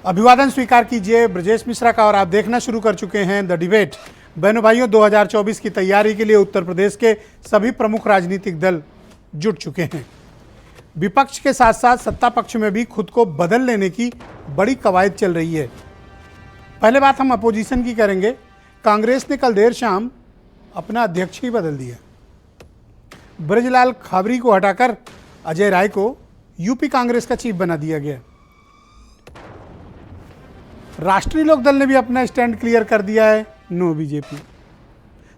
अभिवादन स्वीकार कीजिए ब्रजेश मिश्रा का। और आप देखना शुरू कर चुके हैं द डिबेट। बहनों भाइयों, 2024 की तैयारी के लिए उत्तर प्रदेश के सभी प्रमुख राजनीतिक दल जुट चुके हैं। विपक्ष के साथ साथ सत्ता पक्ष में भी खुद को बदल लेने की बड़ी कवायद चल रही है। पहले बात हम अपोजिशन की करेंगे। कांग्रेस ने कल देर शाम अपना अध्यक्ष ही बदल दिया। ब्रजलाल खाबरी को हटाकर अजय राय को यूपी कांग्रेस का चीफ बना दिया गया। राष्ट्रीय लोकदल ने भी अपना स्टैंड क्लियर कर दिया है, नो बीजेपी।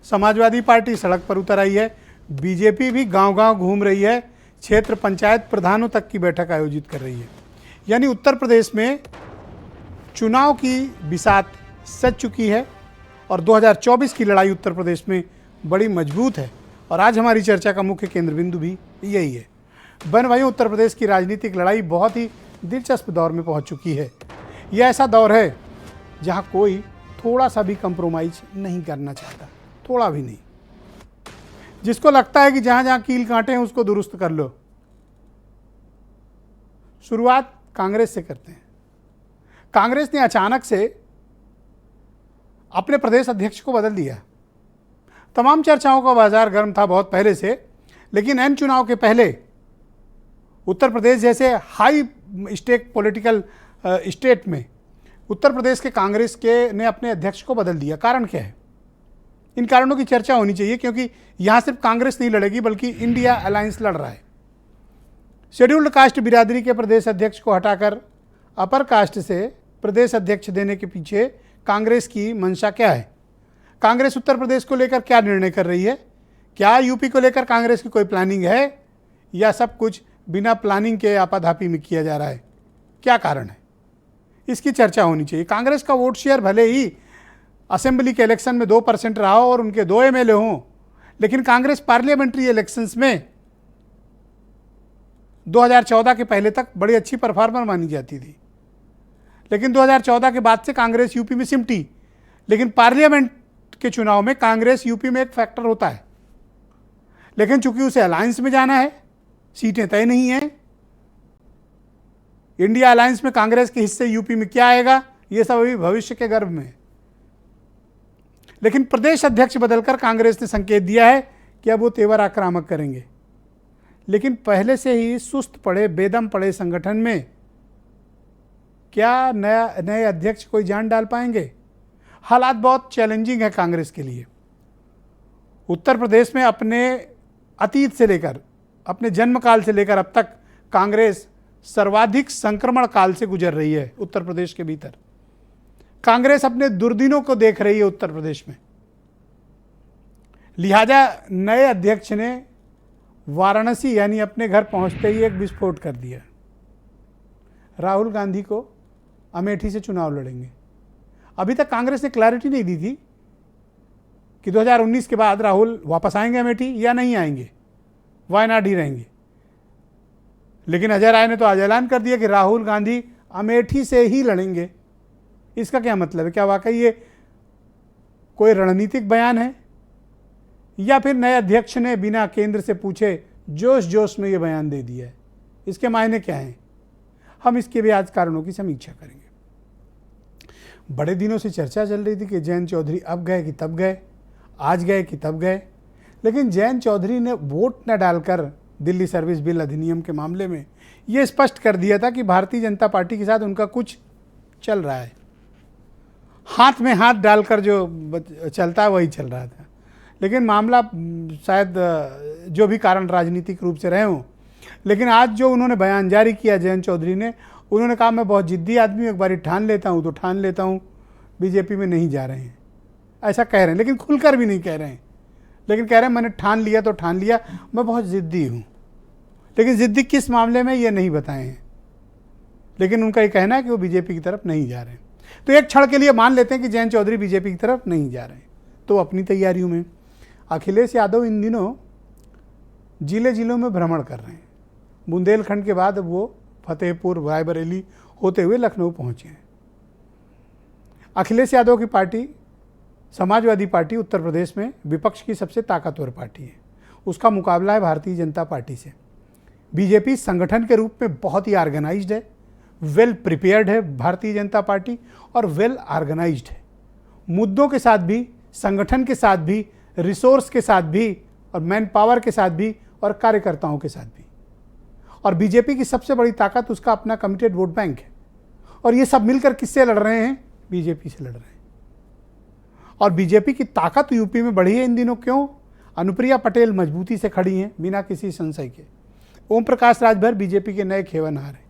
समाजवादी पार्टी सड़क पर उतर आई है। बीजेपी भी गांव-गांव घूम रही है, क्षेत्र पंचायत प्रधानों तक की बैठक आयोजित कर रही है। यानी उत्तर प्रदेश में चुनाव की बिसात सज चुकी है और 2024 की लड़ाई उत्तर प्रदेश में बड़ी मजबूत है। और आज हमारी चर्चा का मुख्य केंद्र बिंदु भी यही है। बहन भाइयों, उत्तर प्रदेश की राजनीतिक लड़ाई बहुत ही दिलचस्प दौर में पहुंच चुकी है। यह ऐसा दौर है जहां कोई थोड़ा सा भी कंप्रोमाइज नहीं करना चाहता, थोड़ा भी नहीं। जिसको लगता है कि जहां जहां कील कांटे हैं उसको दुरुस्त कर लो। शुरुआत कांग्रेस से करते हैं। कांग्रेस ने अचानक से अपने प्रदेश अध्यक्ष को बदल दिया। तमाम चर्चाओं का बाजार गर्म था बहुत पहले से, लेकिन एन चुनाव के पहले उत्तर प्रदेश जैसे हाई स्टेक पॉलिटिकल स्टेट में उत्तर प्रदेश के कांग्रेस के ने अपने अध्यक्ष को बदल दिया। कारण क्या है? इन कारणों की चर्चा होनी चाहिए, क्योंकि यहां सिर्फ कांग्रेस नहीं लड़ेगी बल्कि इंडिया अलायंस लड़ रहा है। शेड्यूल्ड कास्ट बिरादरी के प्रदेश अध्यक्ष को हटाकर अपर कास्ट से प्रदेश अध्यक्ष देने के पीछे कांग्रेस की मंशा क्या है? कांग्रेस उत्तर प्रदेश को लेकर क्या निर्णय कर रही है? क्या यूपी को लेकर कांग्रेस की कोई प्लानिंग है, या सब कुछ बिना प्लानिंग के आपाधापी में किया जा रहा है? क्या कारण है? इसकी चर्चा होनी चाहिए। कांग्रेस का वोट शेयर भले ही असेंबली के इलेक्शन में 2% रहा हो और उनके 2 एमएलए हों, लेकिन कांग्रेस पार्लियामेंट्री इलेक्शंस में 2014 के पहले तक बड़ी अच्छी परफॉर्मर मानी जाती थी। लेकिन 2014 के बाद से कांग्रेस यूपी में सिमटी। लेकिन पार्लियामेंट के चुनाव में कांग्रेस यूपी में एक फैक्टर होता है, लेकिन चूंकि उसे अलायंस में जाना है, सीटें तय नहीं है। इंडिया अलायंस में कांग्रेस के हिस्से यूपी में क्या आएगा, यह सब अभी भविष्य के गर्भ में। लेकिन प्रदेश अध्यक्ष बदलकर कांग्रेस ने संकेत दिया है कि अब वो तेवर आक्रामक करेंगे। लेकिन पहले से ही सुस्त पड़े, बेदम पड़े संगठन में क्या नए अध्यक्ष कोई जान डाल पाएंगे? हालात बहुत चैलेंजिंग है कांग्रेस के लिए। उत्तर प्रदेश में अपने अतीत से लेकर, अपने जन्म काल से लेकर अब तक कांग्रेस सर्वाधिक संक्रमण काल से गुजर रही है। उत्तर प्रदेश के भीतर कांग्रेस अपने दुर्दिनों को देख रही है उत्तर प्रदेश में। लिहाजा नए अध्यक्ष ने वाराणसी यानी अपने घर पहुंचते ही एक विस्फोट कर दिया। राहुल गांधी को अमेठी से चुनाव लड़ेंगे। अभी तक कांग्रेस ने क्लैरिटी नहीं दी थी कि 2019 के बाद राहुल वापस आएंगे अमेठी या नहीं आएंगे, वायनाड ही रहेंगे। लेकिन अजय राय ने तो आज ऐलान कर दिया कि राहुल गांधी अमेठी से ही लड़ेंगे। इसका क्या मतलब है? क्या वाकई ये कोई रणनीतिक बयान है, या फिर नए अध्यक्ष ने बिना केंद्र से पूछे जोश जोश में ये बयान दे दिया है? इसके मायने क्या हैं? हम इसके भी आज कारणों की समीक्षा करेंगे। बड़े दिनों से चर्चा चल रही थी कि जयंत चौधरी अब गए कि तब गए, आज गए कि तब गए। लेकिन जयंत चौधरी ने वोट न डालकर दिल्ली सर्विस बिल अधिनियम के मामले में यह स्पष्ट कर दिया था कि भारतीय जनता पार्टी के साथ उनका कुछ चल रहा है। हाथ में हाथ डालकर जो चलता है वही चल रहा था। लेकिन मामला शायद जो भी कारण राजनीतिक रूप से रहे हों, लेकिन आज जो उन्होंने बयान जारी किया जयंत चौधरी ने, उन्होंने कहा मैं बहुत जिद्दी आदमी हूँ, एक बार ठान लेता हूँ तो ठान लेता हूँ, बीजेपी में नहीं जा रहे हैं, ऐसा कह रहे हैं। लेकिन खुलकर भी नहीं कह रहे हैं, लेकिन कह रहे हैं मैंने ठान लिया तो ठान लिया, मैं बहुत ज़िद्दी हूँ। लेकिन ज़िद्दी किस मामले में ये नहीं बताए हैं। लेकिन उनका ये कहना है कि वो बीजेपी की तरफ नहीं जा रहे हैं। तो एक क्षण के लिए मान लेते हैं कि जयंत चौधरी बीजेपी की तरफ नहीं जा रहे हैं, तो अपनी तैयारियों में। अखिलेश यादव इन दिनों जिलों में भ्रमण कर रहे हैं। बुंदेलखंड के बाद वो फतेहपुर, रायबरेली होते हुए लखनऊ पहुँचे हैं। अखिलेश यादव की पार्टी समाजवादी पार्टी उत्तर प्रदेश में विपक्ष की सबसे ताकतवर पार्टी है। उसका मुकाबला है भारतीय जनता पार्टी से। बीजेपी संगठन के रूप में बहुत ही ऑर्गेनाइज्ड है, वेल प्रिपेयर्ड है भारतीय जनता पार्टी और वेल ऑर्गेनाइज्ड है, मुद्दों के साथ भी, संगठन के साथ भी, रिसोर्स के साथ भी और मैन पावर के साथ भी और कार्यकर्ताओं के साथ भी। और बीजेपी की सबसे बड़ी ताकत उसका अपना कमिटेड वोट बैंक है। और ये सब मिलकर किससे लड़ रहे हैं? बीजेपी से लड़ रहे हैं। और बीजेपी की ताकत यूपी में बढ़ी है इन दिनों। क्यों? अनुप्रिया पटेल मजबूती से खड़ी हैं बिना किसी संशय के। ओम प्रकाश राजभर बीजेपी के नए खेवनहार हैं।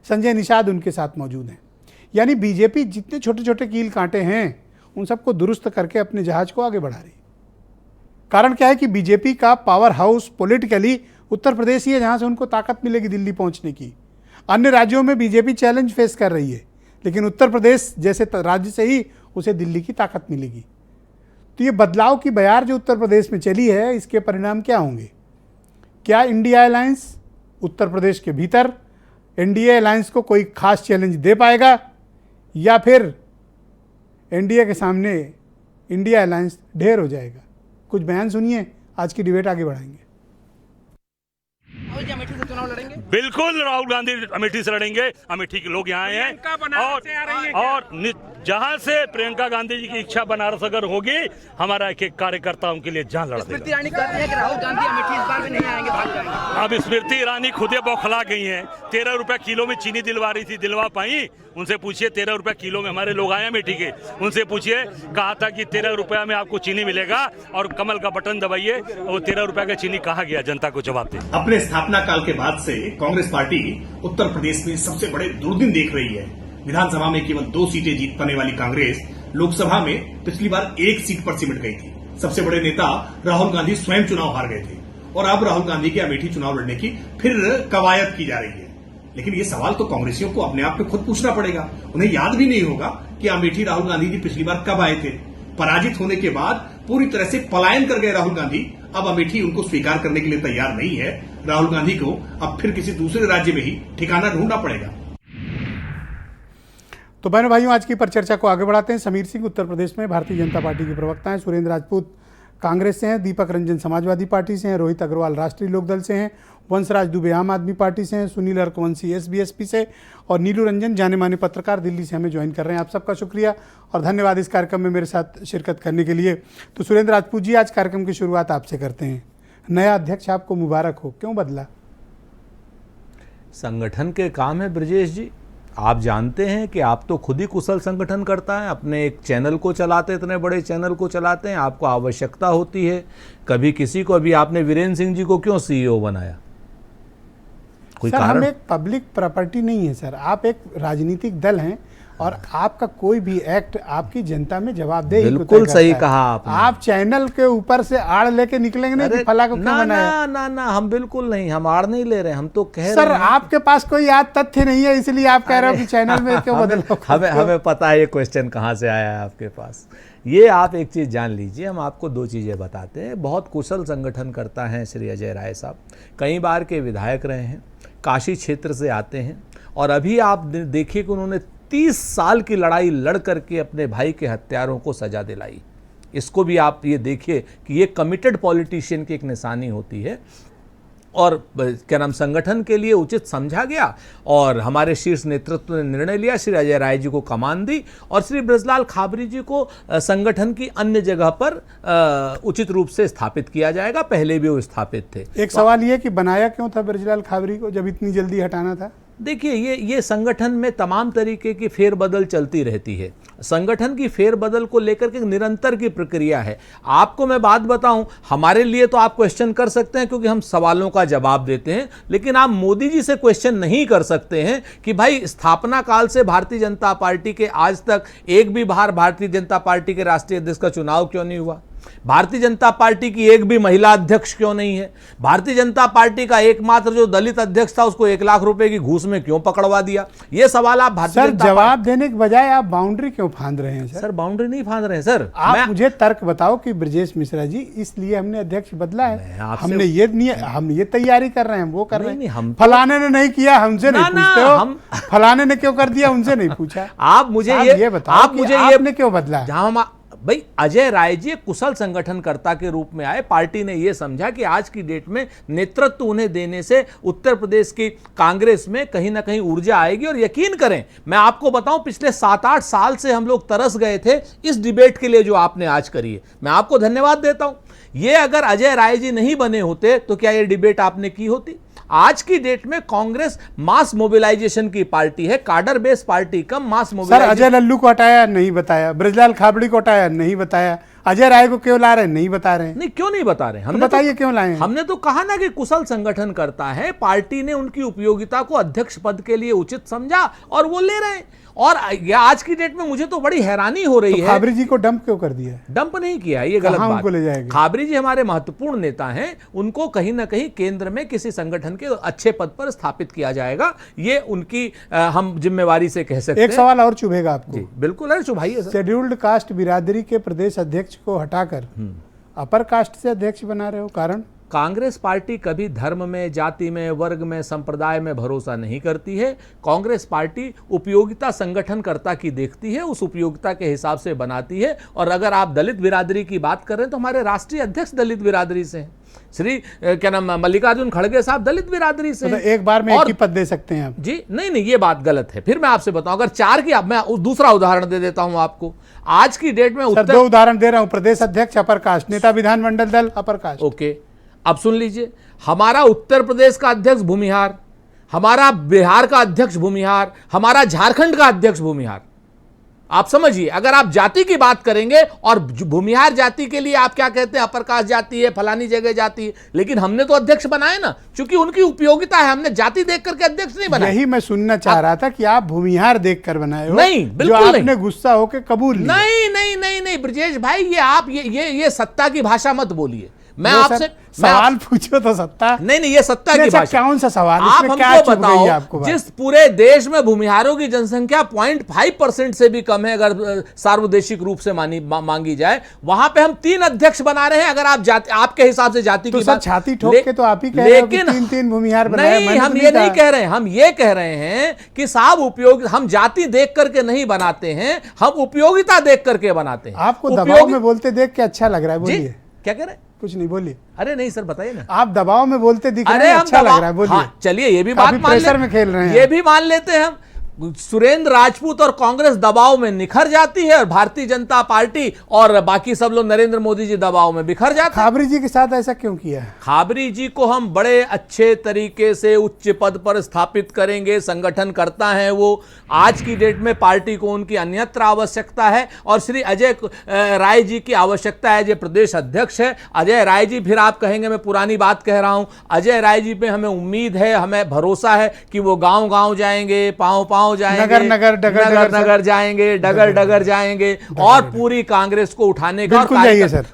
संजय निषाद उनके साथ मौजूद हैं। यानी बीजेपी जितने छोटे छोटे कील कांटे हैं उन सबको दुरुस्त करके अपने जहाज को आगे बढ़ा रही। कारण क्या है कि बीजेपी का power house politically Uttar Pradesh ही है, जहां से उनको ताकत मिलेगी दिल्ली पहुंचने की। अन्य राज्यों में बीजेपी चैलेंज फेस कर रही है, लेकिन उत्तर प्रदेश जैसे राज्य से ही उसे दिल्ली की ताकत मिलेगी। तो ये बदलाव की बयार जो उत्तर प्रदेश में चली है, इसके परिणाम क्या होंगे? क्या इंडिया अलायंस उत्तर प्रदेश के भीतर एनडीए अलायंस को कोई खास चैलेंज दे पाएगा, या फिर एनडीए के सामने इंडिया अलायंस ढेर हो जाएगा? कुछ बयान सुनिए, आज की डिबेट आगे बढ़ाएंगे। अमेठी से चुनाव लड़ेंगे? बिल्कुल राहुल गांधी अमेठी से लड़ेंगे। अमेठी के लोग यहाँ हैं और जहाँ से प्रियंका गांधी जी की इच्छा बनारस अगर होगी, हमारा एक एक कार्यकर्ताओं के लिए जान लड़ देगा। स्मृति ईरानी कहती है कि राहुल गांधी अमेठी इस बार भी नहीं आएंगे, भाग जाएंगे। अब स्मृति ईरानी खुद बौखला गई हैं। 13 रुपए किलो में चीनी दिलवा रही थी, दिलवा पाई? उनसे पूछिए, 13 रुपए किलो में हमारे लोग आए अमेठी के, उनसे पूछिए। कहा था कि 13 रुपया में आपको चीनी मिलेगा और कमल का बटन दबाइए, वो 13 रुपए का चीनी कहा गया? जनता को जवाब दे। अपने स्थापना काल के बाद से कांग्रेस पार्टी उत्तर प्रदेश में सबसे बड़े दुर्दिन देख रही है। विधानसभा में केवल 2 सीटें जीत पाने वाली कांग्रेस लोकसभा में पिछली बार 1 सीट पर सिमट गई थी। सबसे बड़े नेता राहुल गांधी स्वयं चुनाव हार गए थे और अब राहुल गांधी के अमेठी चुनाव लड़ने की फिर कवायद की जा रही है। लेकिन ये सवाल तो कांग्रेसियों को अपने आप में खुद पूछना पड़ेगा। उन्हें याद भी नहीं होगा कि अमेठी राहुल गांधी जी पिछली बार कब आए थे। पराजित होने के बाद पूरी तरह से पलायन कर गए राहुल गांधी। अब अमेठी उनको स्वीकार करने के लिए तैयार नहीं है। राहुल गांधी को अब फिर किसी दूसरे राज्य में ही ठिकाना ढूंढना पड़ेगा। तो बहनों भाइयों, आज की परिचर्चा को आगे बढ़ाते हैं। समीर सिंह उत्तर प्रदेश में भारतीय जनता पार्टी के प्रवक्ता हैं, सुरेंद्र राजपूत कांग्रेस से हैं, दीपक रंजन समाजवादी पार्टी से हैं, रोहित अग्रवाल राष्ट्रीय लोकदल से हैं, वंशराज दुबे आम आदमी पार्टी से हैं, सुनील अर्कवंशी एसबीएसपी से और नीलू रंजन जाने माने पत्रकार दिल्ली से हमें ज्वाइन कर रहे हैं। आप सबका शुक्रिया और धन्यवाद इस कार्यक्रम में मेरे साथ शिरकत करने के लिए। तो सुरेंद्र राजपूत जी, आज कार्यक्रम की शुरुआत आपसे करते हैं। नया अध्यक्ष आपको मुबारक हो। क्यों बदला? संगठन के काम है ब्रजेश जी। आप जानते हैं कि आप तो खुद ही कुशल संगठन करता है, अपने एक चैनल को चलाते, इतने बड़े चैनल को चलाते हैं। आपको आवश्यकता होती है कभी किसी को। अभी आपने वीरेंद्र सिंह जी को क्यों सीईओ बनाया? कोई सर, कारण? हम एक पब्लिक प्रॉपर्टी नहीं है सर, आप एक राजनीतिक दल हैं और आपका कोई भी एक्ट आपकी जनता में जवाबदेही को तय बिल्कुल करता सही है। कहा आपने। आप चैनल के ऊपर से आड़ लेके निकलेंगे नहीं कि फला को क्यों ना बनाया। ना ना, हम बिल्कुल नहीं, हम आड़ नहीं ले रहे, हम तो कह सर रहे हैं। आपके पास कोई याद तथ्य नहीं है, इसलिए आप कह रहे हो कि चैनल में क्यों बदलाव। हमें पता है ये क्वेश्चन कहाँ से आया है आपके पास। ये आप एक चीज़ जान लीजिए, हम आपको 2 चीज़ें बताते हैं। बहुत कुशल संगठन करता है श्री अजय राय साहब, कई बार के विधायक रहे हैं, काशी क्षेत्र से आते हैं और अभी आप देखिए कि उन्होंने 30 साल की लड़ाई लड़ करके अपने भाई के हत्यारों को सजा दिलाई। इसको भी आप ये देखिए कि ये कमिटेड पॉलिटिशियन की एक निशानी होती है। और क्या नाम, संगठन के लिए उचित समझा गया और हमारे शीर्ष नेतृत्व ने निर्णय लिया, श्री अजय राय जी को कमान दी और श्री ब्रजलाल खाबरी जी को संगठन की अन्य जगह पर उचित रूप से स्थापित किया जाएगा। पहले भी वो स्थापित थे। एक सवाल ये कि बनाया क्यों था ब्रजलाल खाबरी को जब इतनी जल्दी हटाना था? देखिए, ये संगठन में तमाम तरीके की फेरबदल चलती रहती है। संगठन की फेरबदल को लेकर के निरंतर की प्रक्रिया है। आपको मैं बात बताऊं, हमारे लिए तो आप क्वेश्चन कर सकते हैं क्योंकि हम सवालों का जवाब देते हैं, लेकिन आप मोदी जी से क्वेश्चन नहीं कर सकते हैं कि भाई स्थापना काल से भारतीय जनता पार्टी के आज तक एक भी बार भारतीय जनता पार्टी के राष्ट्रीय अध्यक्ष का चुनाव क्यों नहीं हुआ? भारतीय जनता पार्टी की एक भी महिला अध्यक्ष क्यों नहीं है? भारतीय जनता पार्टी का एकमात्र जो दलित अध्यक्ष था उसको 1 लाख रुपए की घूस में क्यों पकड़वा दिया? ये सवाल आप भारतीय सर जवाब देने के बजाय आप बाउंड्री क्यों फांद रहे हैं? सर बाउंड्री नहीं फांद रहे हैं सर। आप मुझे तर्क बताओ कि ब्रजेश मिश्रा जी इसलिए हमने अध्यक्ष बदला है। हमने ये नहीं, हम ये तैयारी कर रहे हैं, वो कर रहे हैं। फलाने ने नहीं किया, हमसे नहीं पूछते हो। फलाने ने क्यों कर दिया, उनसे नहीं पूछा। आप मुझे ये बताओ, आपने क्यों बदला? जहां भाई अजय राय जी एक कुशल संगठनकर्ता के रूप में आए। पार्टी ने यह समझा कि आज की डेट में नेतृत्व उन्हें देने से उत्तर प्रदेश की कांग्रेस में कहीं ना कहीं ऊर्जा आएगी। और यकीन करें, मैं आपको बताऊं, पिछले 7-8 साल से हम लोग तरस गए थे इस डिबेट के लिए जो आपने आज करी है। मैं आपको धन्यवाद देता हूं। ये अगर अजय राय जी नहीं बने होते तो क्या ये डिबेट आपने की होती? आज की डेट में कांग्रेस मास मोबिलाइजेशन की पार्टी है, कार्डर बेस पार्टी कम मास सर, मोबिलाइजेशन। अजय लल्लू को हटाया नहीं बताया, ब्रजलाल खाबड़ी को हटाया नहीं बताया, अजय राय को क्यों ला रहे हैं नहीं बता रहे हैं। नहीं, क्यों नहीं बता रहे? हमने बताइए क्यों लाए हैं? हमने तो कहा ना कि कुशल संगठन करता है। पार्टी ने उनकी उपयोगिता को अध्यक्ष पद के लिए उचित समझा और वो ले रहे हैं। और आज की डेट में मुझे तो बड़ी हैरानी हो रही है। खाबरी जी को डंप क्यों कर दिया? डंप नहीं किया, ये गलत बात। उनको ले जाएंगे? खाबरी जी हमारे महत्वपूर्ण नेता हैं, उनको कहीं ना कहीं केंद्र में किसी संगठन के अच्छे पद पर स्थापित किया जाएगा, ये उनकी हम जिम्मेवारी से कह सकते हैं। एक सवाल और चुभेगा आपको। जी बिल्कुल है, चुभाइए सर। शेड्यूल्ड कास्ट बिरादरी के प्रदेश अध्यक्ष को हटाकर अपर कास्ट से अध्यक्ष बना रहे हो, कारण? कांग्रेस पार्टी कभी धर्म में, जाति में, वर्ग में, संप्रदाय में भरोसा नहीं करती है। कांग्रेस पार्टी उपयोगिता संगठनकर्ता की देखती है, उस उपयोगिता के हिसाब से बनाती है। और अगर आप दलित बिरादरी की बात कर रहे हैं तो हमारे राष्ट्रीय अध्यक्ष दलित बिरादरी से हैं। श्री क्या नाम, मल्लिकार्जुन खड़गे साहब दलित बिरादरी से हैं। तो एक बार में एक ही पद दे सकते हैं आप? जी नहीं, ये बात गलत है। फिर मैं आपसे बताऊं, अगर 4 की, मैं दूसरा उदाहरण दे देता हूं आपको। आज की डेट में सर 2 उदाहरण दे रहा हूं। प्रदेश अध्यक्ष अपर कास्ट, नेता विधानमंडल दल अपर कास्ट। ओके, अब सुन लीजिए, हमारा उत्तर प्रदेश का अध्यक्ष भूमिहार, हमारा बिहार का अध्यक्ष भूमिहार, हमारा झारखंड का अध्यक्ष भूमिहार। आप समझिए, अगर आप जाति की बात करेंगे और भूमिहार जाति के लिए आप क्या कहते हैं, अपर कास्ट जाति है, फलानी जगह जाति है, लेकिन हमने तो अध्यक्ष बनाए ना, क्योंकि उनकी उपयोगिता है। हमने जाति देख करके अध्यक्ष नहीं बनाए। यही मैं सुनना चाह रहा था कि आप भूमिहार देखकर बनाए हो। नहीं, बिल्कुल जो नहीं। आपने गुस्सा होकर कबूल लिया। नहीं नहीं नहीं नहीं ब्रजेश भाई, ये आप ये सत्ता की भाषा मत बोलिए। मैं जो आपसे सवाल पूछो तो सत्ता। नहीं, ये सत्ता की भाषा। कौन सा सवाल? आप इसमें क्या हमको चुभ गई बताओ, आपको बात? जिस पूरे देश में भूमिहारों की जनसंख्या 0.5% से भी कम है, अगर सार्वदेशिक रूप से मांगी जाए, वहां पे हम 3 अध्यक्ष बना रहे हैं। अगर आप जाति, आपके हिसाब से जाति की बात, छाती ठोक के तो आप ही कह रहे हो कि 3 भूमिहार बनाए। नहीं, हम ये नहीं कह रहे हैं। हम ये कह रहे हैं कि साहब उपयोग, हम जाति देख करके नहीं बनाते हैं, हम उपयोगिता देख करके बनाते हैं। आपको दबाव में बोलते देख के अच्छा लग रहा है, बोलिए। क्या कह रहे हैं? कुछ नहीं, बोलिए। अरे नहीं सर, बताइए ना। आप दबाव में बोलते दिख रहे हैं, अच्छा लग रहा है, बोलिए। हाँ, चलिए ये भी बात मान प्रेशर में खेल रहे हैं। ये भी मान लेते हैं हम। सुरेंद्र राजपूत और कांग्रेस दबाव में निखर जाती है और भारतीय जनता पार्टी और बाकी सब लोग, नरेंद्र मोदी जी दबाव में बिखर जाते हैं। खाबरी जी के साथ ऐसा क्यों किया? खाबरी जी को हम बड़े अच्छे तरीके से उच्च पद पर स्थापित करेंगे। संगठन करता है वो। आज की डेट में पार्टी को उनकी अन्यत्र आवश्यकता है और श्री अजय राय जी की आवश्यकता है। जो प्रदेश अध्यक्ष है अजय राय जी, फिर आप कहेंगे मैं पुरानी बात कह रहा हूं, अजय राय जी पे हमें उम्मीद है, हमें भरोसा है कि वो गांव गांव जाएंगे, पांव जाएंगे, नगर जाएंगे, डगर जाएंगे और पूरी कांग्रेस को उठाने का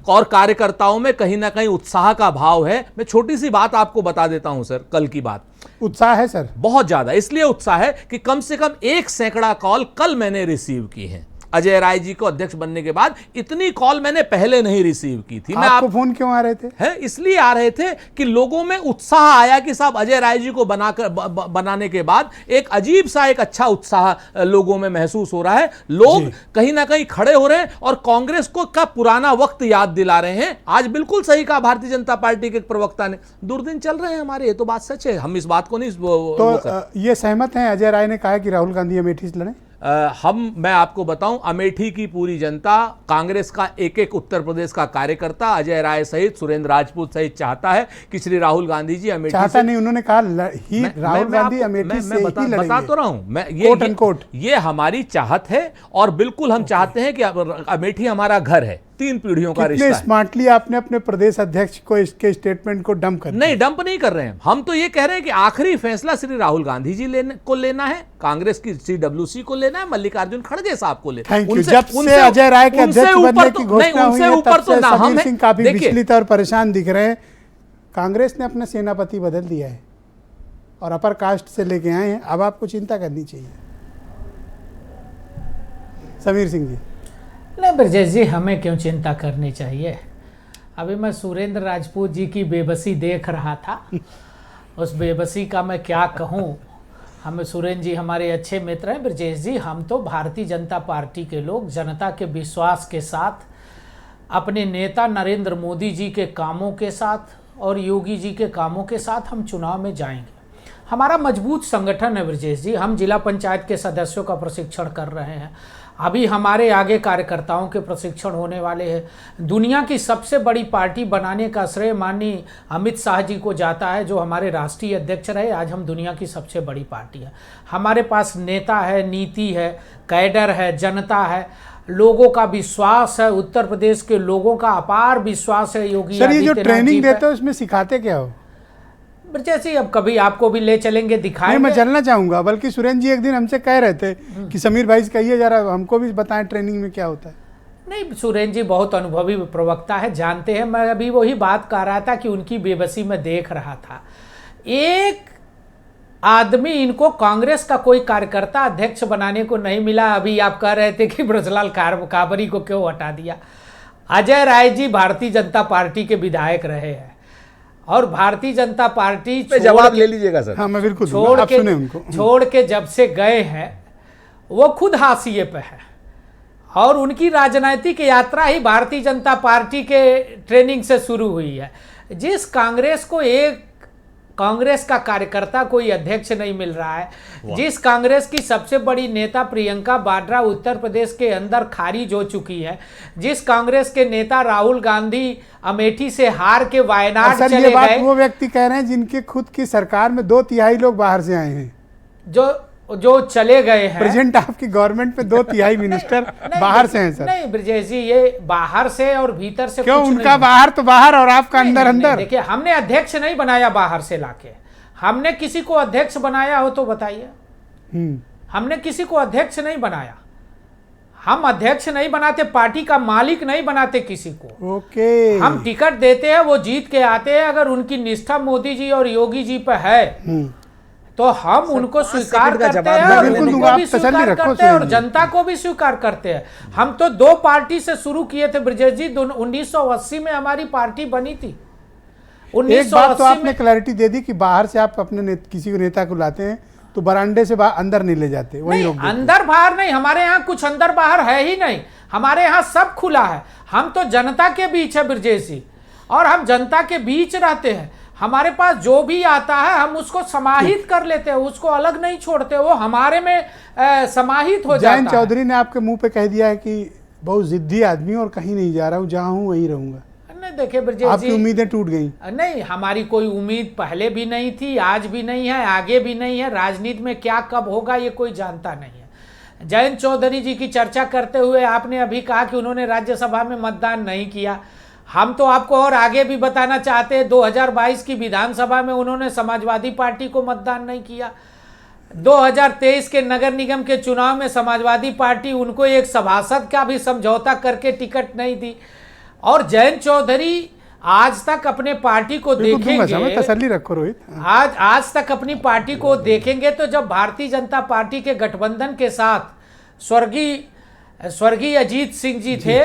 और कार्यकर्ताओं में कहीं ना कहीं उत्साह का भाव है। मैं छोटी सी बात आपको बता देता हूं सर, कल की बात। उत्साह है सर, बहुत ज्यादा। इसलिए उत्साह है कि कम से कम 1 सैकड़ा कॉल कल मैंने रिसीव की है। अजय राय जी को अध्यक्ष बनने के बाद इतनी कॉल मैंने पहले नहीं रिसीव की थी। मैं आपको फोन क्यों आ रहे थे? है इसलिए आ रहे थे कि लोगों में उत्साह आया कि साहब अजय राय जी को बनाने के बाद एक अजीब सा, एक अच्छा उत्साह लोगों में महसूस हो रहा है। लोग कहीं ना कहीं खड़े हो रहे हैं और कांग्रेस को का पुराना वक्त याद दिला रहे हैं। आज बिल्कुल सही कहा भारतीय जनता पार्टी के प्रवक्ता ने, दुर्दिन चल रहे हैं हमारे, ये तो बात सच है, हम इस बात को नहीं तो ये सहमत हैं? अजय राय ने कहा कि राहुल गांधी अमेठी से लड़े। मैं आपको बताऊं, अमेठी की पूरी जनता, कांग्रेस का एक उत्तर प्रदेश का कार्यकर्ता अजय राय सहित, सुरेंद्र राजपूत सहित चाहता है कि श्री राहुल गांधी जी अमेठी चाहता नहीं, उन्होंने कहा राहुल गांधी अमेठी से ही लड़ेंगे। बता तो रहा हूं मैं, ये हमारी चाहत है और बिल्कुल हम चाहते हैं कि अमेठी हमारा घर है, 3 पीढ़ियों का रिश्ता है। स्मार्टली आपने अपने प्रदेश अध्यक्ष को इसके स्टेटमेंट को डंप कर नहीं, डंप नहीं कर रहे हैं हम। तो ये कह रहे हैं कि आखिरी फैसला श्री राहुल गांधी जी को लेना है, कांग्रेस की CWC को लेना है, मल्लिकार्जुन खड़गे साहब को लेना है। जब से अजय राय के अध्यक्ष बनने की घोषणा हुई है, तब से समीर सिंह काफी विचलित और परेशान दिख रहे हैं। कांग्रेस ने अपना सेनापति बदल दिया है और अपर कास्ट से लेके आए हैं। अब आपको चिंता करनी चाहिए। समीर सिंह जी। नहीं ब्रजेश जी, हमें क्यों चिंता करनी चाहिए? अभी मैं सुरेंद्र राजपूत जी की बेबसी देख रहा था। उस बेबसी का मैं क्या कहूँ। हमें सुरेंद्र जी हमारे अच्छे मित्र हैं। ब्रजेश जी, हम तो भारतीय जनता पार्टी के लोग जनता के विश्वास के साथ अपने नेता नरेंद्र मोदी जी के कामों के साथ और योगी जी के कामों के साथ हम चुनाव में जाएंगे। हमारा मजबूत संगठन है ब्रजेश जी, हम जिला पंचायत के सदस्यों का प्रशिक्षण कर रहे हैं, अभी हमारे आगे कार्यकर्ताओं के प्रशिक्षण होने वाले हैं। दुनिया की सबसे बड़ी पार्टी बनाने का श्रेय माननीय अमित शाह जी को जाता है, जो हमारे राष्ट्रीय अध्यक्ष रहे। आज हम दुनिया की सबसे बड़ी पार्टी है, हमारे पास नेता है, नीति है, कैडर है, जनता है, लोगों का विश्वास है, उत्तर प्रदेश के लोगों का अपार विश्वास है योगी सर, ये जो आदित्यनाथ जी ट्रेनिंग पे। देते हो इसमें सिखाते क्या हो? जैसे अब कभी आपको भी ले चलेंगे, नहीं, दिखाएंगे। मैं चलना चाहूंगा, बल्कि सुरेंद्र जी एक दिन हमसे कह रहे थे कि समीर भाई से कहिए जरा हमको भी बताएं ट्रेनिंग में क्या होता है। नहीं, सुरेंद्र जी बहुत अनुभवी प्रवक्ता है, जानते हैं। मैं अभी वही बात कर रहा था कि उनकी बेबसी में देख रहा था। एक आदमी इनको कांग्रेस का कोई कार्यकर्ता अध्यक्ष बनाने को नहीं मिला। अभी आप कह रहे थे कि ब्रजलाल काबरी को क्यों हटा दिया। अजय राय जी भारतीय जनता पार्टी के विधायक रहे हैं और भारतीय जनता पार्टी जवाब ले लीजिएगा सर। हाँ, मैं बिल्कुल दूंगा, आप सुने उनको। छोड़ के जब से गए हैं वो खुद हाशिए पे है और उनकी राजनीतिक यात्रा ही भारतीय जनता पार्टी के ट्रेनिंग से शुरू हुई है। जिस कांग्रेस को एक कांग्रेस का कार्यकर्ता कोई अध्यक्ष नहीं मिल रहा है, जिस कांग्रेस की सबसे बड़ी नेता प्रियंका वाड्रा उत्तर प्रदेश के अंदर खारिज हो चुकी है, जिस कांग्रेस के नेता राहुल गांधी अमेठी से हार के वायनाड सर, चले ये बात गए, वो व्यक्ति कह रहे हैं जिनके खुद की सरकार में 2/3 लोग बाहर से आए हैं। जो चले गए हैं। प्रेजेंट आपकी गवर्नमेंट में 2/3 मिनिस्टर बाहर से हैं सर। नहीं ब्रजेश जी, ये बाहर से और भीतर से क्यों? कुछ उनका नहीं। बाहर तो बाहर और आपका नहीं, अंदर नहीं, अंदर। देखिए, हमने अध्यक्ष नहीं बनाया बाहर से लाके। हमने किसी को अध्यक्ष बनाया हो तो बताइए। हमने किसी को अध्यक्ष नहीं बनाया। हम अध्यक्ष नहीं बनाते, पार्टी का मालिक नहीं बनाते किसी को। ओके, हम टिकट देते हैं, वो जीत के आते हैं। अगर उनकी निष्ठा मोदी जी और योगी जी पे है तो हम उनको स्वीकार करते हैं और बिल्कुल उनको दूंगा, भी आप तसल्ली स्वीकार रखो करते हैं और सुरेंद्र जी। जनता को भी स्वीकार करते हैं। हम तो 2 पार्टी से शुरू किए थे ब्रजेश जी। 1980 में हमारी पार्टी बनी थी। एक बात तो 1980 आपने में क्लैरिटी दे दी कि बाहर से आप अपने किसी को नेता को लाते हैं तो बरामदे से अंदर नहीं ले जाते, वहीं नहीं, रोक देते हैं। अंदर बाहर नहीं, हमारे यहाँ कुछ अंदर बाहर है ही नहीं। हमारे यहाँ सब खुला है। हम तो जनता के बीच है ब्रजेश जी, और हम जनता के बीच रहते हैं। हमारे पास जो भी आता है हम उसको समाहित कर लेते हैं, उसको अलग नहीं छोड़ते, वो हमारे में समाहित हो जाता जयंत है। चौधरी ने आपके मुंह पे कह दिया है कि बहुत जिद्दी आदमी और कहीं नहीं जा रहा हूँ, जहाँ हूँ वहीं रहूंगा। नहीं, देखिए ब्रजेश आपकी जी, उम्मीदें टूट गई। नहीं, हमारी कोई उम्मीद पहले भी नहीं थी, आज भी नहीं है, आगे भी नहीं है। राजनीति में क्या कब होगा ये कोई जानता नहीं है। जयंत चौधरी जी की चर्चा करते हुए आपने अभी कहा कि उन्होंने राज्यसभा में मतदान नहीं किया। हम तो आपको और आगे भी बताना चाहते हैं, 2022 की विधानसभा में उन्होंने समाजवादी पार्टी को मतदान नहीं किया। 2023 के नगर निगम के चुनाव में समाजवादी पार्टी उनको एक सभासद का भी समझौता करके टिकट नहीं दी। और जयंत चौधरी आज तक अपने पार्टी को देखेंगे, तसल्ली रखो रोहित। आज तक अपनी पार्टी को देखेंगे तो जब भारतीय जनता पार्टी के गठबंधन के साथ स्वर्गीय अजीत सिंह जी थे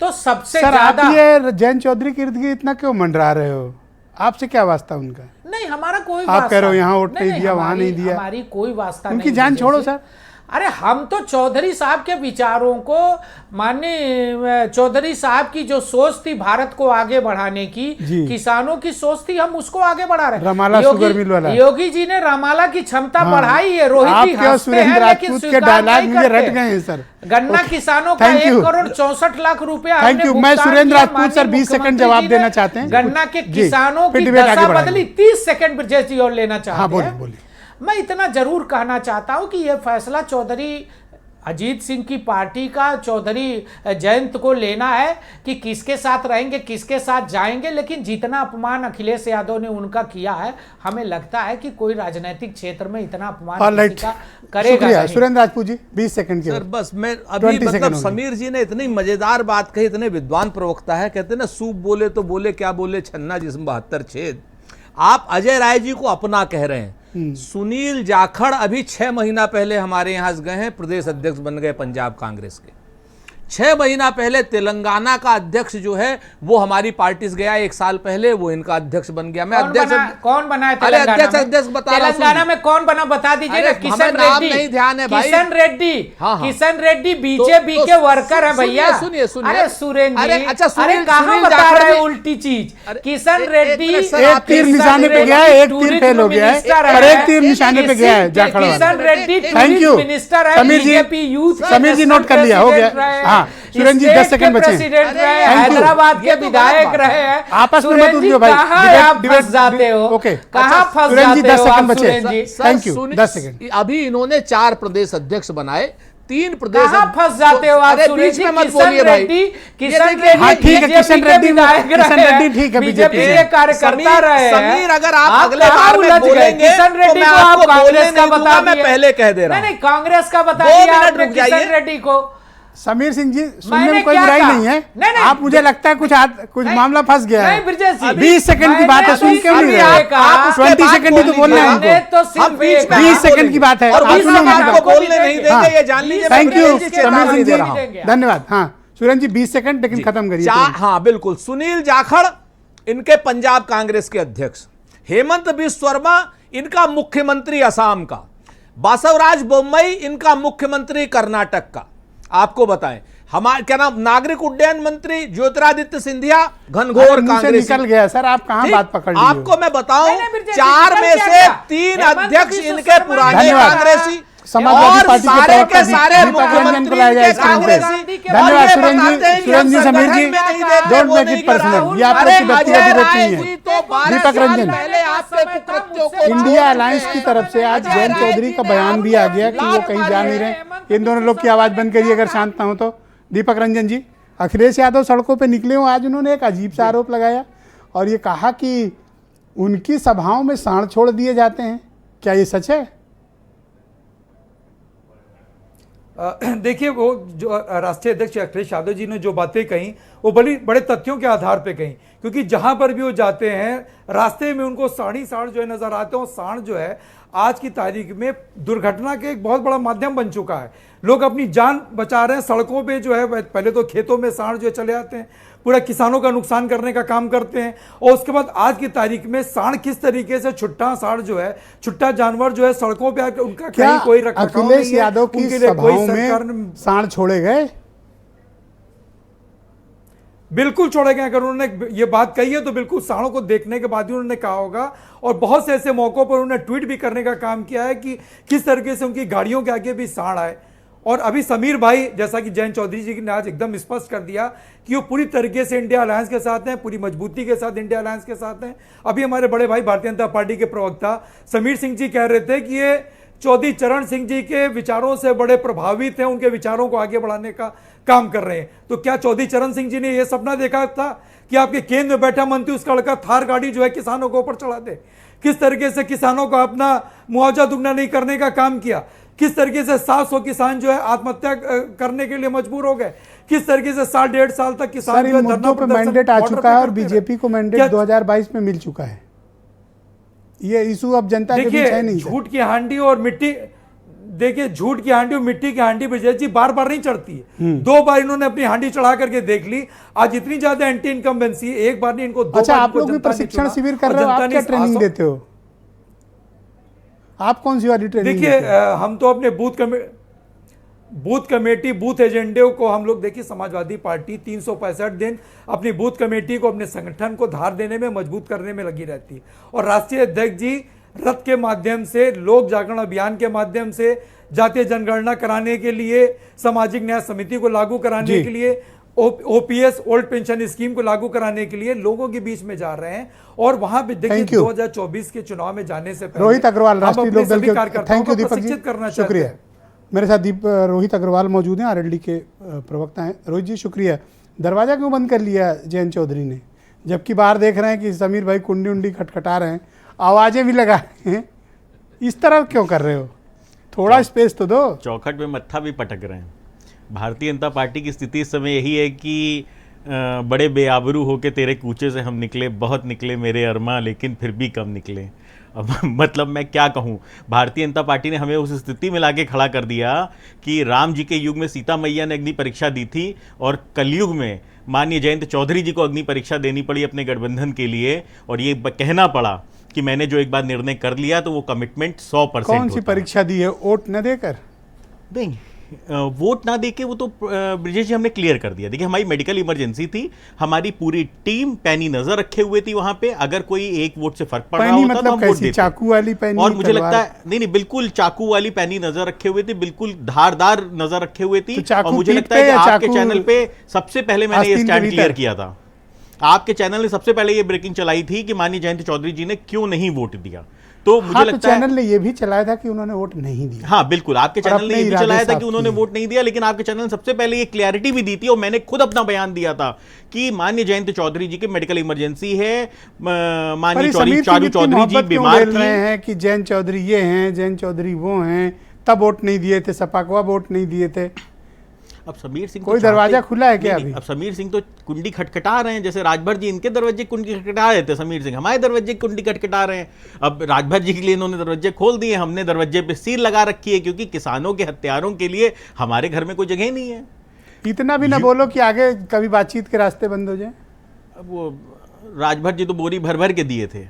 तो सबसे ज्यादा। आप ये जयंत चौधरी के इर्द गिर्द इतना क्यों मंडरा रहे हो? आपसे क्या वास्ता उनका? नहीं, हमारा कोई आप कह रहे हो यहाँ वोट नहीं दिया, हमारी- वहाँ नहीं दिया। हमारी कोई वास्ता उनकी नहीं जान ब्रजेश छोड़ो जी। सर। अरे हम तो चौधरी साहब के विचारों को, माननीय चौधरी साहब की जो सोच थी भारत को आगे बढ़ाने की, जी। किसानों की सोच थी, हम उसको आगे बढ़ा रहे हैं। रमाला शुगर मिल वाला। योगी जी ने रमाला की क्षमता हाँ। बढ़ाई है। रोहित जी आपके और हंसते सुरेंद्र हैं लेकिन राजपूत के स्वीकार डायलॉग नहीं मुझे करते। रट गए हैं सर। गन्ना ओके। किसानों का Thank you। 1,64,00,000 thank you. मैं सुरेंद्र राजपूत सर 20 सेकंड जवाब देना चाहते हैं। गन्ना के जी, किसानों फिर की डिबेट आगे दशा बढ़ाएंगे। बदली। 30 सेकंड ब्रजेश जी और लेना चाहते हाँ, बोलिए हैं। बोलिए। मैं इतना जरूर कहना चाहता हूं कि यह फैसला चौधरी अजीत सिंह की पार्टी का चौधरी जयंत को लेना है कि किसके साथ रहेंगे, किसके साथ जाएंगे। लेकिन जितना अपमान अखिलेश यादव ने उनका किया है, हमें लगता है कि कोई राजनीतिक क्षेत्र में इतना अपमान किसी का करेगा शुक्रिया नहीं। सुरेंद्र राजपूत जी, 20 सेकंड के सर बाद। बस मैं अभी 20 मतलब सेकंड हो गए। समीर जी ने इतनी मजेदार बात कही, इतने विद्वान प्रवक्ता है, कहते हैं ना सूप बोले तो बोले क्या बोले छन्ना जिसमें 72 छेद। आप अजय राय जी को अपना कह रहे हैं। सुनील जाखड़ अभी 6 महीना पहले हमारे यहाँ गए हैं, प्रदेश अध्यक्ष बन गए पंजाब कांग्रेस के। 6 महीना पहले तेलंगाना का अध्यक्ष जो है वो हमारी पार्टी से गया, 1 साल पहले वो इनका अध्यक्ष बन गया। मैं अध्यक्ष कौन बना है अरे अध्यक्ष बता रहा हूं। तेलंगाना में कौन बना बता दीजिए ना। किशन नाम रेड्डी नहीं ध्यान है भाई। किशन रेड्डी, हाँ, हाँ। किशन रेड्डी बीजेपी के वर्कर है भैया। सुनिए अरे सुरेन जी, अरे अच्छा अरे कहाँ बता रहे हो उल्टी चीज। किशन रेड्डी एक तीर निशाने पे गया है, एक तीर फेल हो गया है और एक तीर निशाने पे गया है जाखड़ वाला। Kishan Reddy thank you minister है, समीर जी। बीजेपी यूथ समीर जी नोट कर लिया, हो गया। हाँ सुरेन जी 10 सेकंड बचे। प्रेसिडेंट रहे, Thank you। हैदराबाद के विधायक रहे हैं। आपस में मत सुरेन जी, उलझो भाई। कहाँ डिबेट- आप डिबेट- फंस जाते हो? ओके। कहाँ फंस सुरेन जी जाते 10 हो सेकंड आप, बचे। Suren ji? Thank you 10 second. अभी इन्होंने 4 प्रदेश अध्यक्ष बनाए, 3 प्रदेश कहाँ फंस जाते हो आप? अरे सुरेन बीच जी, में मत किशन बोलिए भाई। रेड्डी, ये किशन देखिए, रेड्डी हाँ, ठीक है, बीजेपी किशन के रेड्डी विधायक किशन रहे हैं। रेड्डी ठीक है, बीजेपी बीजेपी के कार्यकर्ता रहे हैं। समीर अगर आप अगले कहाँ बार में उलझ गए? बोलेंगे किशन तो रेड्डी मैं को आप आपको कांग्रेस बोलने का नहीं बता दूंगा, मैं दिए। पहले कह दे रहा हूं। नहीं कांग्रेस का बता 2 दिया मिनट आपने रुक जाइए। किशन रेड्डी को। समीर सिंह जी सुनने मैंने में कोई क्या बुराई कहा? नहीं है। नहीं, नहीं। आप मुझे लगता है कुछ मामला फंस गया नहीं है। ब्रजेश जी, 20 सेकंड की बात है, सुन क्यों नहीं रहे? आप उसके 20 बाद सेकंड ही तो बोल बोलना है लीजिए। मैंने हमको। तो हम सिर्फ बीच एक में 20 आप सेकंड की बात है। और आप 20 सुनो सेकंड मेरी आपको बात। बोलने नहीं देंगे, हाँ। ये जान लीजिए। थैंक यू ब्रजेश जी, समीर सिंह दे रहा हूं। जी, धन्यवाद। हाँ सुरेन जी 20 सेकंड लेकिन खत्म करिए। हाँ बिल्कुल। सुनील जाखड़ इनके पंजाब कांग्रेस के अध्यक्ष, हेमंत बिश्व शर्मा इनका मुख्यमंत्री असम का, बासवराज बोम्मई इनका मुख्यमंत्री कर्नाटक का। आपको बताएं हमारे क्या नाम, नागरिक उड्डयन मंत्री ज्योतिरादित्य सिंधिया घनघोर कांग्रेस निकल गया सर, आप कहाँ बात पकड़ ली हो? आपको मैं बताऊं नहीं, नहीं, ब्रजेश, 4 निकल में क्या से गया? 3 हेमंत अध्यक्ष बिश्व इनके शर्मा पुराने धन्यवाद। कांग्रेसी समाजवादी और पार्टी के सारे के प्रवक्ता सारे दीपक रंजन को मुख्यमंत्री लाया जाए के इस क्रम पे। कांग्रेसी। धन्यवाद और ये सुरेन जी, बताते हैं कि सुरेन जी, हम समीर संगठन जी, में नहीं देते, डोंट वो मेक नहीं इट कर पर्सनल। रहा। ये आपकी अरे व्यक्तिगत अजय विरोध राय नहीं जी है। तो 12 दीपक साल रंजन। पहले आपके कुकृत्यों को इंडिया अलायंस की तरफ से आज जयंत चौधरी का बयान भी आ गया कि वो कहीं जा नहीं रहे। इन दोनों लोग की आवाज बंद करिए अगर शांत ना हो तो। दीपक रंजन जी, अखिलेश यादव सड़कों पे निकले हो, आज उन्होंने एक अजीब सा आरोप लगाया और ये कहा कि उनकी सभाओं में साड़ छोड़ दिए जाते हैं। क्या ये सच है? देखिए वो जो राष्ट्रीय अध्यक्ष अखिलेश यादव जी ने जो बातें कही वो बड़े तथ्यों के आधार पे कही, क्योंकि जहां पर भी वो जाते हैं रास्ते में उनको साड़ जो है नजर आते हैं। और साड़ जो है आज की तारीख में दुर्घटना के एक बहुत बड़ा माध्यम बन चुका है। लोग अपनी जान बचा रहे हैं, सड़कों पे जो है पहले तो खेतों में साड़ जो है चले आते हैं, पूरा किसानों का नुकसान करने का काम करते हैं। और उसके बाद आज की तारीख में साड़ किस तरीके से छुट्टा साड़ जो है, छुट्टा जानवर जो है सड़कों पे आकर उनका क्या कहीं कोई रखरखाव अखिलेश नहीं है, यादव की उनके लिए कोई सभाओं सरकार में साड़ छोड़े गए? बिल्कुल छोड़े गए। अगर उन्होंने ये बात कही है तो बिल्कुल साड़ों को देखने के बाद ही उन्होंने कहा होगा। और बहुत से ऐसे मौकों पर उन्होंने ट्वीट भी करने का काम किया है कि किस तरीके से उनकी गाड़ियों के आगे भी साड़ आए। और अभी समीर भाई, जैसा कि जयंत चौधरी जी ने आज एकदम स्पष्ट कर दिया कि वो पूरी तरीके से इंडिया अलायंस के साथ हैं, पूरी मजबूती के साथ इंडिया अलायंस के साथ हैं। अभी हमारे बड़े भाई भारतीय जनता पार्टी के प्रवक्ता समीर सिंह जी कह रहे थे कि ये चौधरी चरण सिंह जी के विचारों से बड़े प्रभावित हैं, उनके विचारों को आगे बढ़ाने का काम कर रहे हैं। तो क्या चौधरी चरण सिंह जी ने यह सपना देखा था कि आपके केंद्र में बैठा मंत्री उसका लड़का थार गाड़ी जो है किसानों को ऊपर चढ़ा दे? किस तरीके से किसानों को अपना मुआवजा दुगना नहीं करने का काम किया? किस तरीके से 700 किसान जो है आत्महत्या करने के लिए मजबूर हो गए? किस तरीके से 1.5 साल तक किसान सर जो है इन धरना मुद्दों पे प्रदर्शन मैंडेट आ बॉर्डर चुका पे है और करते रहे। बीजेपी को मैंडेट क्या- 2022 में मिल चुका है। ये इशू अब जनता के बीच है देखिए नहीं सर। झूठ की हांडी और मिट्टी, देखिए झूठ की हांडी और मिट्टी की हांडी ब्रजेश जी बार बार नहीं चढ़ती है। 2 बार इन्होंने अपनी हांडी चढ़ा करके देख ली। आज इतनी ज्यादा एंटी इनकम्बेंसी, एक बार नहीं इनको 2 अच्छा बार आप लोग भी जनता ने प्रशिक्षण चुना शिविर कर और रहे हो, जनता आप ने क्या इस ट्रेनिंग आसम- देते हो? आप कौन सी वाली ट्रेनिंग देखिए देते हो? हम तो अपने बूथ कमेटी बूथ एजेंडे को हम लोग, देखिए समाजवादी पार्टी 365 दिन अपनी बूथ कमेटी को, अपने संगठन को धार देने में, मजबूत करने में लगी रहती है। और राष्ट्रीय अध्यक्ष जी रथ के माध्यम से, लोक जागरण अभियान के माध्यम से, जातीय जनगणना कराने के लिए, सामाजिक न्याय समिति को लागू कराने के लिए, ओपीएस ओल्ड पेंशन स्कीम को लागू कराने के लिए लोगों के बीच में जा रहे हैं। और वहां पे देखिए 2024 के चुनाव में जाने से पहले रोहित अग्रवाल हम राष्ट्रीय अपने लोकदल सभी के, कार्यकर्ताओं थैंक यू को दीपक जी, प्रशिक्षित करना चाहते शुक्रिया। हैं। मेरे साथ रोहित अग्रवाल मौजूद हैं, आरएलडी के प्रवक्ता हैं। रोहित जी शुक्रिया। दरवाजा क्यों बंद कर लिया जयंत चौधरी ने, जबकि बाहर देख रहे हैं कि समीर भाई कुंडी उंडी खटखटा रहे हैं, आवाजें भी लगा रहे हैं, इस तरह क्यों कर रहे हो? थोड़ा स्पेस तो दो। चौखट में मत्था भी पटक रहे हैं। भारतीय जनता पार्टी की स्थिति इस समय यही है कि बड़े बेआबरू होके तेरे कूचे से हम निकले, बहुत निकले मेरे अरमा, लेकिन फिर भी कम निकले। अब मतलब मैं क्या कहूँ, भारतीय जनता पार्टी ने हमें उस स्थिति में लाके खड़ा कर दिया कि राम जी के युग में सीता मैया ने अग्नि परीक्षा दी थी और कलयुग में माननीय जयंत चौधरी जी को अग्नि परीक्षा देनी पड़ी अपने गठबंधन के लिए, और ये कहना पड़ा कि मैंने जो एक बार निर्णय कर लिया तो वो कमिटमेंट 100% कौन सी परीक्षा दी है? वोट न देकर? नहीं, वोट ना देके वो तो ब्रिजेश जी हमने क्लियर कर दिया। देखिए, हमारी मेडिकल इमरजेंसी थी, हमारी पूरी टीम पैनी नजर रखे हुए थी वहां पे, अगर कोई एक वोट से फर्क पड़ रहा होता मतलब तो हम वोट देते। चाकू वाली पैनी? और मुझे लगता है नहीं, बिल्कुल चाकू वाली पैनी नजर रखे हुए थे, बिल्कुल धारदार नजर रखे हुए थी। और मुझे लगता है कि आपके चैनल पे सबसे पहले मैंने ये स्टैंड क्लियर किया था, आपके चैनल ने सबसे पहले ये ब्रेकिंग चलाई थी कि माननीय जयंत चौधरी जी ने क्यों नहीं वोट दिया। तो मुझे लगता है चैनल ने ये भी चलाया था कि उन्होंने वोट नहीं दिया। हाँ बिल्कुल, आपके चैनल ने ये भी चलाया था कि उन्होंने वोट नहीं दिया, लेकिन आपके चैनल ने सबसे पहले ये क्लैरिटी भी दी थी और मैंने खुद अपना बयान दिया था कि माननीय जयंत चौधरी जी की मेडिकल इमरजेंसी है, माननीय चारू चौधरी जी बीमार रहे हैं कि जयंत चौधरी ये हैं, जयंत चौधरी वो हैं, तब वोट नहीं दिए थे, सपा को वोट नहीं दिए थे। अब समीर सिंह कोई दरवाजा खुला है क्या अभी? अब समीर सिंह तो कुंडी खटखटा रहे हैं, जैसे राजभर जी इनके दरवाजे कुंडी खटखटा रहे थे, समीर सिंह हमारे दरवाजे कुंडी खटखटा रहे हैं। अब राजभर जी के लिए इन्होंने दरवाजे खोल दिए, हमने दरवाजे पे सील लगा रखी है, क्योंकि किसानों के हत्यारों के लिए हमारे घर में कोई जगह नहीं है। इतना भी ना बोलो कि आगे कभी बातचीत के रास्ते बंद हो जाए। अब वो राजभर जी तो बोरी भर भर के दिए थे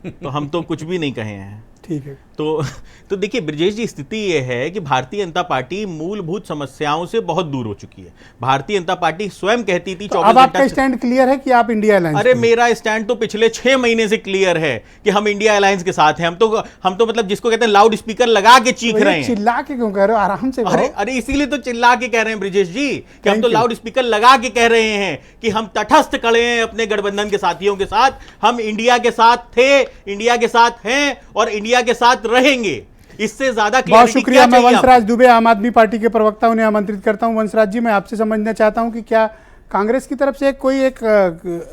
तो हम तो कुछ भी नहीं कहे हैं। ठीक है, तो देखिए ब्रजेश जी, स्थिति यह है कि भारतीय जनता पार्टी मूलभूत समस्याओं से बहुत दूर हो चुकी है। भारतीय जनता पार्टी स्वयं कहती थी, तो अब आपका स्टैंड क्लियर है कि आप इंडिया अलायंस? अरे मेरा स्टैंड तो पिछले 6 महीने से क्लियर है कि हम इंडिया अलायंस के साथ हैं। हम तो मतलब जिसको कहते हैं लाउड स्पीकर लगा के चीख रहे हैं। चिल्ला के क्यों कह रहे हो? आराम से। अरे इसीलिए तो चिल्ला के कह रहे हैं ब्रजेश जी कि हम तो लाउड स्पीकर लगा के कह रहे हैं कि हम तटस्थ खड़े हैं अपने गठबंधन के साथियों के साथ। हम इंडिया के साथ थे, इंडिया के साथ हैं और इंडिया के साथ रहेंगे। इससे ज्यादा बहुत शुक्रिया। मैं वंशराज दुबे, आम आदमी पार्टी के प्रवक्ता, उन्हें आमंत्रित करता हूं। वंशराज जी, मैं आपसे समझना चाहता हूं कि क्या कांग्रेस की तरफ से कोई एक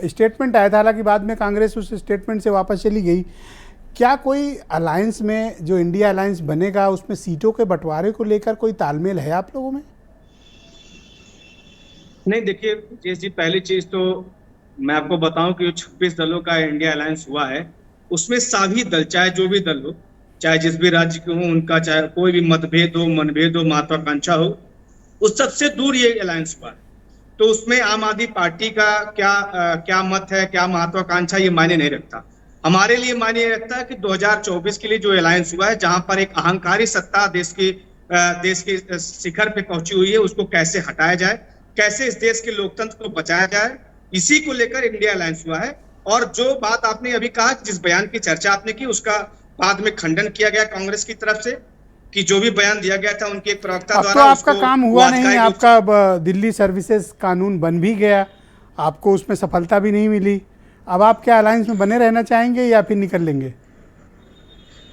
स्टेटमेंट आया था, हालांकि बाद में कांग्रेस उस स्टेटमेंट से वापस चली गई, क्या कोई अलायंस में जो इंडिया अलायंस बनेगा उसमें सीटों के बंटवारे को लेकर कोई तालमेल है आप लोगों में? नहीं, देखिए जयेश जी, पहली चीज तो मैं आपको बताऊं कि 26 दलों का इंडिया अलायंस हुआ है, उसमें सभी दल, चाहे जो भी दल हो, चाहे जिस भी राज्य के हो, उनका चाहे कोई भी मतभेद हो, मनभेद हो, महत्वाकांक्षा हो, उस सबसे दूर ये अलायंस हुआ है। तो उसमें आम आदमी पार्टी का क्या मत है, क्या महत्वाकांक्षा, ये मायने नहीं रखता। हमारे लिए मायने रखता है कि 2024 के लिए जो अलायंस हुआ है, जहां पर एक अहंकारी सत्ता देश के शिखर पे पहुंची हुई है, उसको कैसे हटाया जाए, कैसे इस देश के लोकतंत्र को बचाया जाए, इसी को लेकर इंडिया अलायंस हुआ है। और जो बात आपने अभी कहा, जिस बयान की चर्चा आपने की, उसका बाद में खंडन किया गया कांग्रेस की तरफ से कि जो भी बयान दिया गया था उनके एक प्रवक्ता द्वारा। तो आपका काम हुआ नहीं, आपका दिल्ली सर्विसेज कानून बन भी गया, आपको उसमें सफलता भी नहीं मिली। अब आप क्या अलायंस में बने रहना चाहेंगे या फिर निकल लेंगे?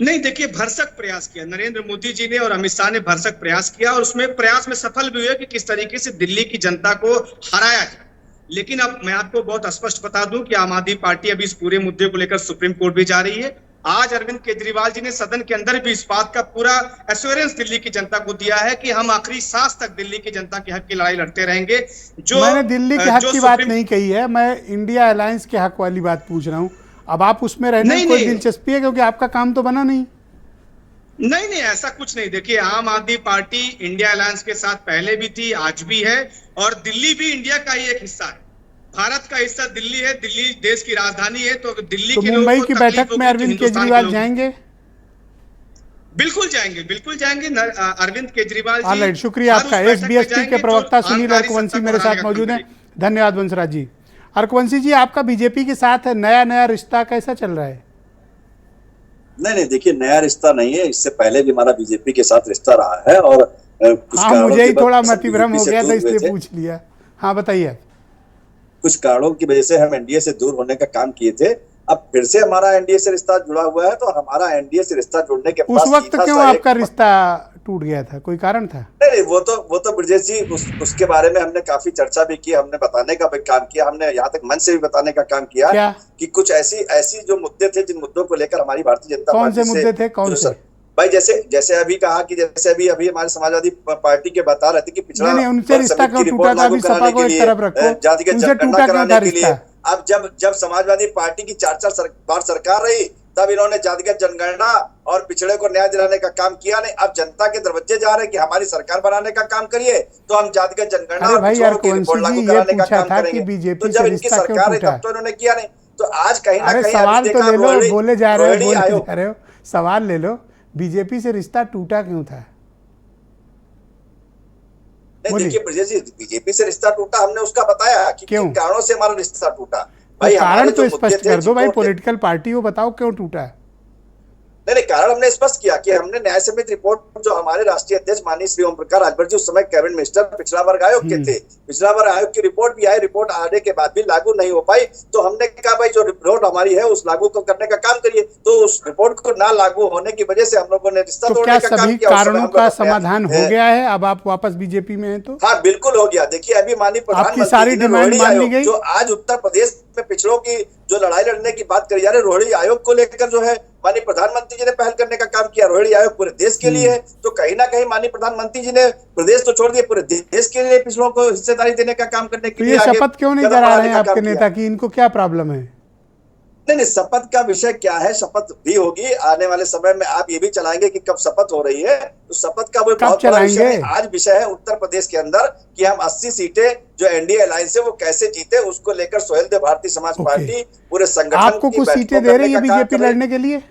नहीं, देखिए, भरसक प्रयास किया नरेंद्र मोदी जी ने और अमित शाह ने, भरसक प्रयास किया और उसमें प्रयास में सफल भी हुए कि किस तरीके से दिल्ली की जनता को हराया जाए। लेकिन अब मैं आपको बहुत स्पष्ट बता दूं कि आम आदमी पार्टी अभी इस पूरे मुद्दे को लेकर सुप्रीम कोर्ट भी जा रही है। आज अरविंद केजरीवाल जी ने सदन के अंदर भी इस बात का पूरा एश्योरेंस दिल्ली की जनता को दिया है कि हम आखिरी सांस तक दिल्ली की जनता के हक की लड़ाई लड़ते रहेंगे। जो मैंने दिल्ली के हक की बात नहीं कही है, मैं इंडिया अलायंस के हक वाली बात पूछ रहा हूं। अब आप उसमें रहने में कोई दिलचस्पी है, क्योंकि आपका काम तो बना नहीं? नहीं, ऐसा कुछ नहीं। देखिए, आम आदमी पार्टी इंडिया अलायंस के साथ पहले भी थी, आज भी है, और दिल्ली भी इंडिया का ही एक हिस्सा है। भारत का हिस्सा दिल्ली है, दिल्ली देश की राजधानी है, तो दिल्ली के लोगों को मुंबई की बैठक में अरविंद केजरीवाल जाएंगे? बिल्कुल जाएंगे, बिल्कुल जाएंगे अरविंद केजरीवाल जी। ऑलराइट, शुक्रिया आपका। एसबीएसपी के प्रवक्ता सुनील अर्कवंशी मेरे साथ मौजूद हैं। धन्यवाद वंशराज जी। अर्कवंशी जी, आपका बीजेपी के साथ नया रिश्ता कैसा चल रहा है? नहीं, देखिए, नया रिश्ता नहीं है, इससे पहले भी हमारा बीजेपी के साथ रिश्ता रहा है। और मुझे ही थोड़ा मतिभ्रम हो गया था, इसलिए पूछ लिया। हाँ, बताइए। कुछ कारणों की वजह से हम एनडीए से दूर होने का काम किए थे, अब फिर से हमारा एनडीए से रिश्ता जुड़ा हुआ है। तो हमारा एनडीए से रिश्ता जुड़ने के उस वक्त क्यों आपका रिश्ता टूट गया था, कोई कारण था? नहीं, वो तो ब्रजेश जी, उसके बारे में हमने काफी चर्चा भी की, हमने बताने का भी काम किया, हमने यहाँ तक मंच से भी बताने का काम किया कि कुछ ऐसी जो मुद्दे थे, जिन मुद्दों को लेकर हमारी भारतीय जनता पार्टी कौन से मुद्दे थे? कौन से भाई? जैसे अभी कहा कि जैसे अभी हमारे समाजवादी पार्टी के बता रहे थे कि पिछड़ा उनसे रिश्ता क्यों टूटा था? अभी सपा को एक तरफ रखो, उनसे टूटा क्यों था रिश्ता? अब जब समाजवादी पार्टी की 4 बार सरकार रही, तब इन्होंने जातिगत जनगणना और पिछड़े को न्याय दिलाने का काम किया नहीं। अब जनता के दरवाजे जा रहे हैं कि हमारी सरकार बनाने का काम करिए, तो हम जातिगत जनगणना और पिछड़ों की रिपोर्ट लागू कराने का काम करेंगे। तो जब इनकी सरकार है तब तो इन्होंने किया नहीं। तो आज कहीं ना कहीं सवाल तो ले लो, बोले जा रहे हो, सवाल ले लो, बीजेपी से रिश्ता टूटा क्यों था? देखिए ब्रजेश जी, बीजेपी से रिश्ता टूटा, हमने उसका बताया कि किन कारणों से हमारा रिश्ता टूटा। भाई कारण तो स्पष्ट कर दो भाई, पॉलिटिकल पार्टी हो, बताओ क्यों टूटा है? नहीं, कारण हमने स्पष्ट किया कि हमने न्याय समिति रिपोर्ट, जो हमारे राष्ट्रीय अध्यक्ष माननीय श्री ओम प्रकाश राजभर जी उस समय कैबिनेट मिनिस्टर पिछड़ा वर्ग आयोग के थे, पिछड़ा वर्ग आयोग की रिपोर्ट भी आई, रिपोर्ट आने के बाद भी लागू नहीं हो पाई। तो हमने कहा भाई जो रिपोर्ट हमारी है उस लागू को करने का काम करिए। तो उस रिपोर्ट को ना लागू होने की वजह से हम लोगों ने रिश्ता तोड़ने का काम किया। कारणों का समाधान हो गया है? अब आप वापस बीजेपी में हैं तो? हाँ बिल्कुल हो गया। देखिए अभी माननीय प्रधानमंत्री जो आज उत्तर प्रदेश में पिछड़ों की जो लड़ाई लड़ने की बात करी जा रही है, रोहिणी आयोग को लेकर जो है माननीय प्रधानमंत्री जी ने पहल करने का काम किया। रोहिणी आयोग पूरे देश के लिए है, तो कहीं ना कहीं माननीय प्रधानमंत्री जी ने प्रदेश तो छोड़ दिए, पूरे देश के लिए पिछड़ों को हिस्सेदारी देने का काम करने के लिए। ये शपथ क्यों नहीं करा रहे हैं आपके नेता की? इनको क्या प्रॉब्लम है? नहीं, शपथ का विषय क्या है, शपथ भी होगी आने वाले समय में। आप ये भी चलाएंगे कि कब शपथ हो रही है, तो शपथ का वो बहुत बड़ा विषय है। आज विषय है उत्तर प्रदेश के अंदर कि हम 80 सीटें जो एनडीए अलायंस है वो कैसे जीते, उसको लेकर सोहेल देव भारतीय समाज पार्टी पूरे संगठन आपको कुछ सीटें दे रही है बीजेपी लड़ने के लिए?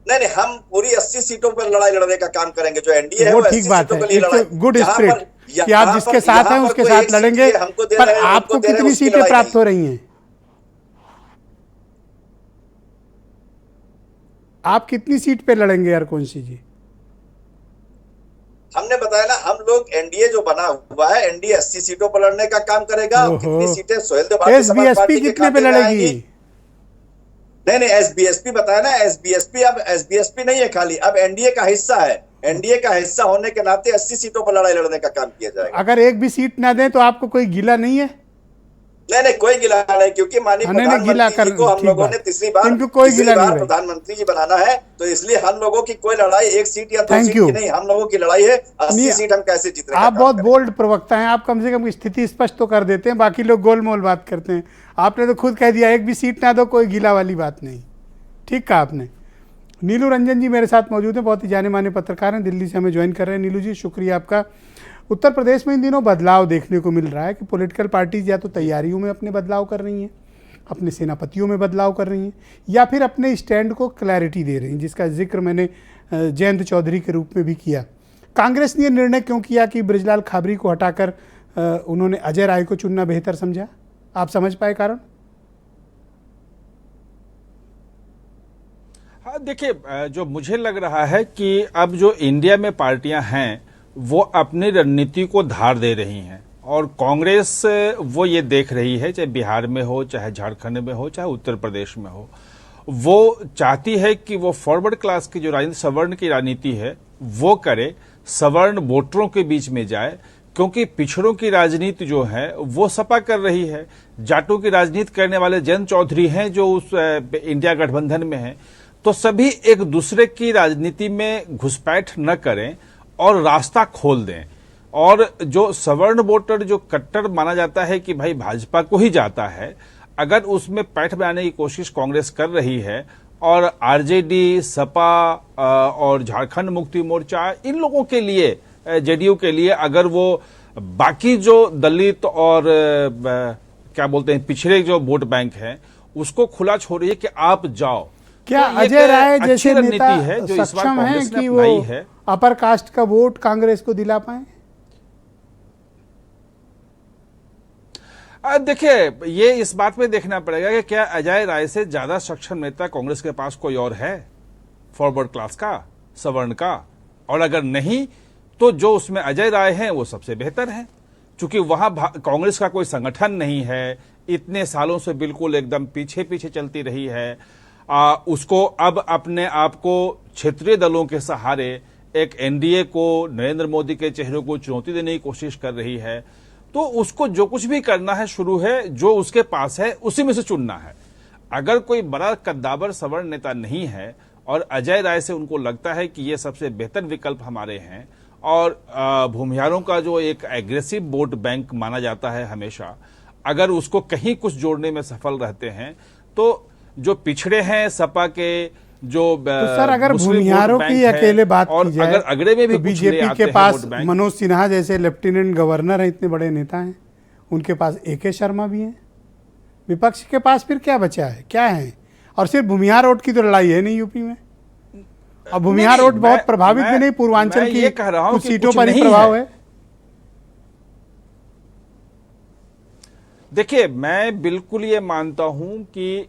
नहीं, हम पूरी 80 सीटों पर लड़ाई लड़ने का काम करेंगे। जो एनडीए है वो ठीक बात है, गुड स्पिरिट कि आप जिसके साथ हैं उसके साथ लड़ेंगे। पर आपको कितनी सीटें प्राप्त हो रही हैं? आप कितनी सीट पे लड़ेंगे यार कौन-सी जी? हमने बताया ना, हम लोग एनडीए जो बना हुआ है, एनडीए 80 सीटों पर लड़ने का काम करेगा। कितनी सीटें सोहेल देव भारतीय समाज पार्टी कितने पे लड़ेगी? नहीं, एसबीएसपी बताया ना, एसबीएसपी अब एसबीएसपी नहीं है खाली, अब एनडीए का हिस्सा है। एनडीए का हिस्सा होने के नाते 80 सीटों पर लड़ाई लड़ने का काम किया जाएगा। अगर एक भी सीट ना दें तो आपको कोई गिला नहीं है? नहीं, कोई गिला नहीं, क्योंकि माननीय प्रधानमंत्री जी को हम लोगों ने तीसरी बार प्रधानमंत्री जी बनाना है, तो इसलिए हम लोगों की कोई लड़ाई 1 सीट या 2 सीट की नहीं, हम लोगों की लड़ाई है 80 सीट हम कैसे जीत रहे हैं। आप बहुत बोल्ड प्रवक्ता हैं, आप कम से कम स्थिति स्पष्ट तो कर देते हैं, बाकी लोग गोलमोल बात करते हैं। आपने तो खुद कह दिया एक भी सीट ना दो, कोई गिला वाली बात नहीं। ठीक कहा आपने। नीलू रंजन जी मेरे साथ मौजूद हैं, बहुत ही जाने माने पत्रकार हैं, दिल्ली से हमें ज्वाइन कर रहे हैं। नीलू जी शुक्रिया आपका। उत्तर प्रदेश में इन दिनों बदलाव देखने को मिल रहा है कि पॉलिटिकल पार्टीज या तो तैयारियों में अपने बदलाव कर रही हैं, अपने सेनापतियों में बदलाव कर रही हैं, या फिर अपने स्टैंड को क्लैरिटी दे रही हैं, जिसका जिक्र मैंने जयंत चौधरी के रूप में भी किया। कांग्रेस ने यह निर्णय क्यों किया कि बृजलाल खाबरी को हटाकर उन्होंने अजय राय को चुनना बेहतर समझा? आप समझ पाए कारण? हाँ देखिए, जो मुझे लग रहा है कि अब जो इंडिया में पार्टियां हैं वो अपनी रणनीति को धार दे रही हैं, और कांग्रेस वो ये देख रही है, चाहे बिहार में हो, चाहे झारखंड में हो, चाहे उत्तर प्रदेश में हो, वो चाहती है कि वो फॉरवर्ड क्लास की जो राजनीति, सवर्ण की राजनीति है वो करे, सवर्ण वोटरों के बीच में जाए, क्योंकि पिछड़ों की राजनीति जो है वो सपा कर रही है। जाटों की राजनीति करने वाले जयंत चौधरी हैं जो उस इंडिया गठबंधन में हैं। तो सभी एक दूसरे की राजनीति में घुसपैठ न करें और रास्ता खोल दें। और जो सवर्ण वोटर जो कट्टर माना जाता है कि भाई भाजपा को ही जाता है, अगर उसमें पैठ बनाने की कोशिश कांग्रेस कर रही है, और आरजेडी, सपा और झारखंड मुक्ति मोर्चा, इन लोगों के लिए, जेडीयू के लिए, अगर वो बाकी जो दलित और क्या बोलते हैं पिछड़े जो वोट बैंक है उसको खुला छोड़ रही है कि आप जाओ, क्या अजय राय जैसे नेता है जो सक्षम है कि वो अपर कास्ट का वोट कांग्रेस को दिला पाए? देखिए, ये इस बात में देखना पड़ेगा कि क्या अजय राय से ज्यादा सक्षम नेता कांग्रेस के पास कोई और है, फॉरवर्ड क्लास का, सवर्ण का, और अगर नहीं तो जो उसमें अजय राय हैं वो सबसे बेहतर हैं, क्योंकि वहां कांग्रेस का कोई संगठन नहीं है, इतने सालों से बिल्कुल एकदम पीछे पीछे चलती रही है। उसको अब अपने आप को क्षेत्रीय दलों के सहारे एक एनडीए को, नरेंद्र मोदी के चेहरे को चुनौती देने की कोशिश कर रही है। तो उसको जो कुछ भी करना है, शुरू है, जो उसके पास है उसी में से चुनना है। अगर कोई बड़ा कद्दावर सवर्ण नेता नहीं है और अजय राय से उनको लगता है कि ये सबसे बेहतर विकल्प हमारे हैं, और भूमिहारों का जो एक एग्रेसिव वोट बैंक माना जाता है हमेशा, अगर उसको कहीं कुछ जोड़ने में सफल रहते हैं तो जो पिछड़े हैं सपा के जो तो सर अगर भूमिहारों की अकेले बात की जाए अगर अगड़े में भी तो बीजेपी के पास मनोज सिन्हा जैसे लेफ्टिनेंट गवर्नर हैं, इतने बड़े नेता हैं, उनके पास AK शर्मा भी हैं। विपक्ष के पास फिर क्या बचा है, क्या है? और सिर्फ भूमिहार रोड की तो लड़ाई है नहीं यूपी में, और भूमिहार रोड बहुत प्रभावित भी नहीं, पूर्वांचल की कुछ सीटों पर ही प्रभाव है। देखिए, मैं बिल्कुल ये मानता हूं कि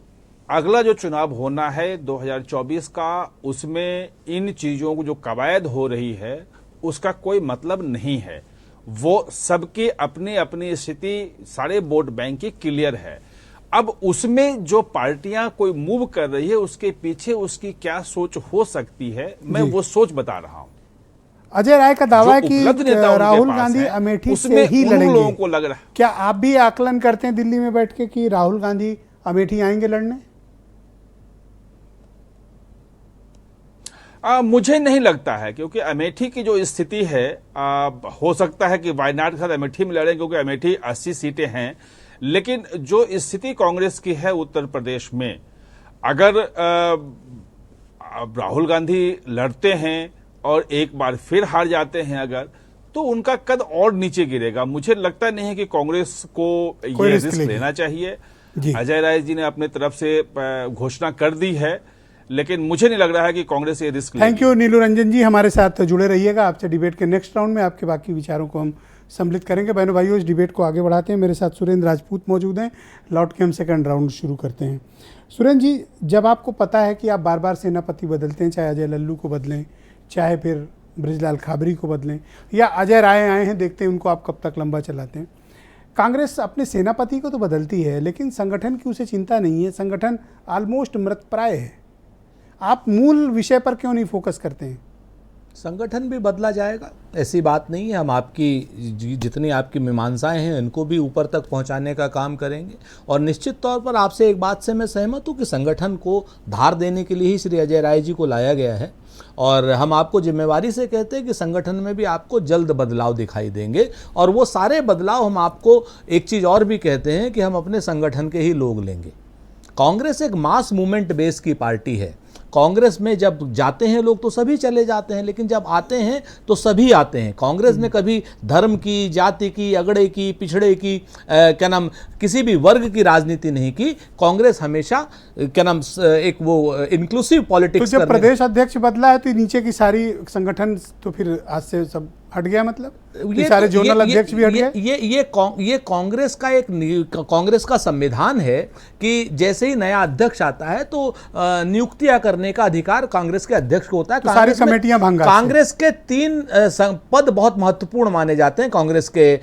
अगला जो चुनाव होना है 2024 का, उसमें इन चीजों को जो कवायद हो रही है उसका कोई मतलब नहीं है। वो सबकी अपनी अपनी स्थिति सारे वोट बैंक की क्लियर है। अब उसमें जो पार्टियां कोई मूव कर रही है उसके पीछे उसकी क्या सोच हो सकती है, मैं वो सोच बता रहा हूं। अजय राय का दावा है कि राहुल गांधी अमेठी से ही लड़ेंगे। लोगों को लग रहा है, क्या आप भी आकलन करते हैं दिल्ली में बैठ के कि राहुल गांधी अमेठी आएंगे लड़ने? मुझे नहीं लगता है, क्योंकि अमेठी की जो स्थिति है, हो सकता है कि वायनाड के साथ अमेठी में लड़ें क्योंकि अमेठी 80 सीटें हैं, लेकिन जो स्थिति कांग्रेस की है उत्तर प्रदेश में, अगर राहुल गांधी लड़ते हैं और एक बार फिर हार जाते हैं अगर, तो उनका कद और नीचे गिरेगा। मुझे लगता नहीं है कि कांग्रेस को ये रिस्क लेना चाहिए। अजय राय जी ने अपने तरफ से घोषणा कर दी है, लेकिन मुझे नहीं लग रहा है कि कांग्रेस ये रिस्क लेगी। थैंक यू नीलू रंजन जी, हमारे साथ जुड़े रहिएगा। आपसे डिबेट के नेक्स्ट राउंड में आपके बाकी विचारों को हम सम्मिलित करेंगे। बहनों भाइयों, इस डिबेट को आगे बढ़ाते हैं। मेरे साथ सुरेंद्र राजपूत मौजूद हैं। लौट के हम सेकंड राउंड शुरू करते हैं। सुरेंद्र जी, जब आपको पता है कि आप बार बार सेनापति बदलते हैं, चाहे अजय लल्लू को बदलें, चाहे फिर बृजलाल खाबरी को बदलें, या अजय राय आए हैं, देखते हैं उनको आप कब तक लंबा चलाते हैं। कांग्रेस अपने सेनापति को तो बदलती है, लेकिन संगठन की उसे चिंता नहीं है। संगठन ऑलमोस्ट मृतप्राय है। आप मूल विषय पर क्यों नहीं फोकस करते हैं? संगठन भी बदला जाएगा, ऐसी बात नहीं है। हम आपकी जितनी आपकी मीमांसाएं हैं इनको भी ऊपर तक पहुंचाने का काम करेंगे। और निश्चित तौर पर आपसे एक बात से मैं सहमत हूं कि संगठन को धार देने के लिए ही श्री अजय राय जी को लाया गया है, और हम आपको जिम्मेवारी से कहते हैं कि संगठन में भी आपको जल्द बदलाव दिखाई देंगे। और वो सारे बदलाव हम आपको एक चीज़ और भी कहते हैं कि हम अपने संगठन के ही लोग लेंगे। कांग्रेस एक मास मूवमेंट बेस की पार्टी है। कांग्रेस में जब जाते हैं लोग तो सभी चले जाते हैं, लेकिन जब आते हैं तो सभी आते हैं। कांग्रेस ने कभी धर्म की, जाति की, अगड़े की, पिछड़े की, क्या नाम, किसी भी वर्ग की राजनीति नहीं की। कांग्रेस हमेशा क्या नाम एक वो इंक्लूसिव पॉलिटिक्स। तो जब प्रदेश अध्यक्ष बदला है तो नीचे की सारी संगठन तो फिर आज से सब हट गया, मतलब ये सारे जोनल अध्यक्ष भी हट गए। ये कांग्रेस का कांग्रेस का संविधान है कि जैसे ही नया अध्यक्ष आता है तो नियुक्तियां करने का अधिकार कांग्रेस के अध्यक्ष को होता है। तो सारी कमेटियां भंगा। कांग्रेस के 3 पद बहुत महत्वपूर्ण माने जाते हैं कांग्रेस के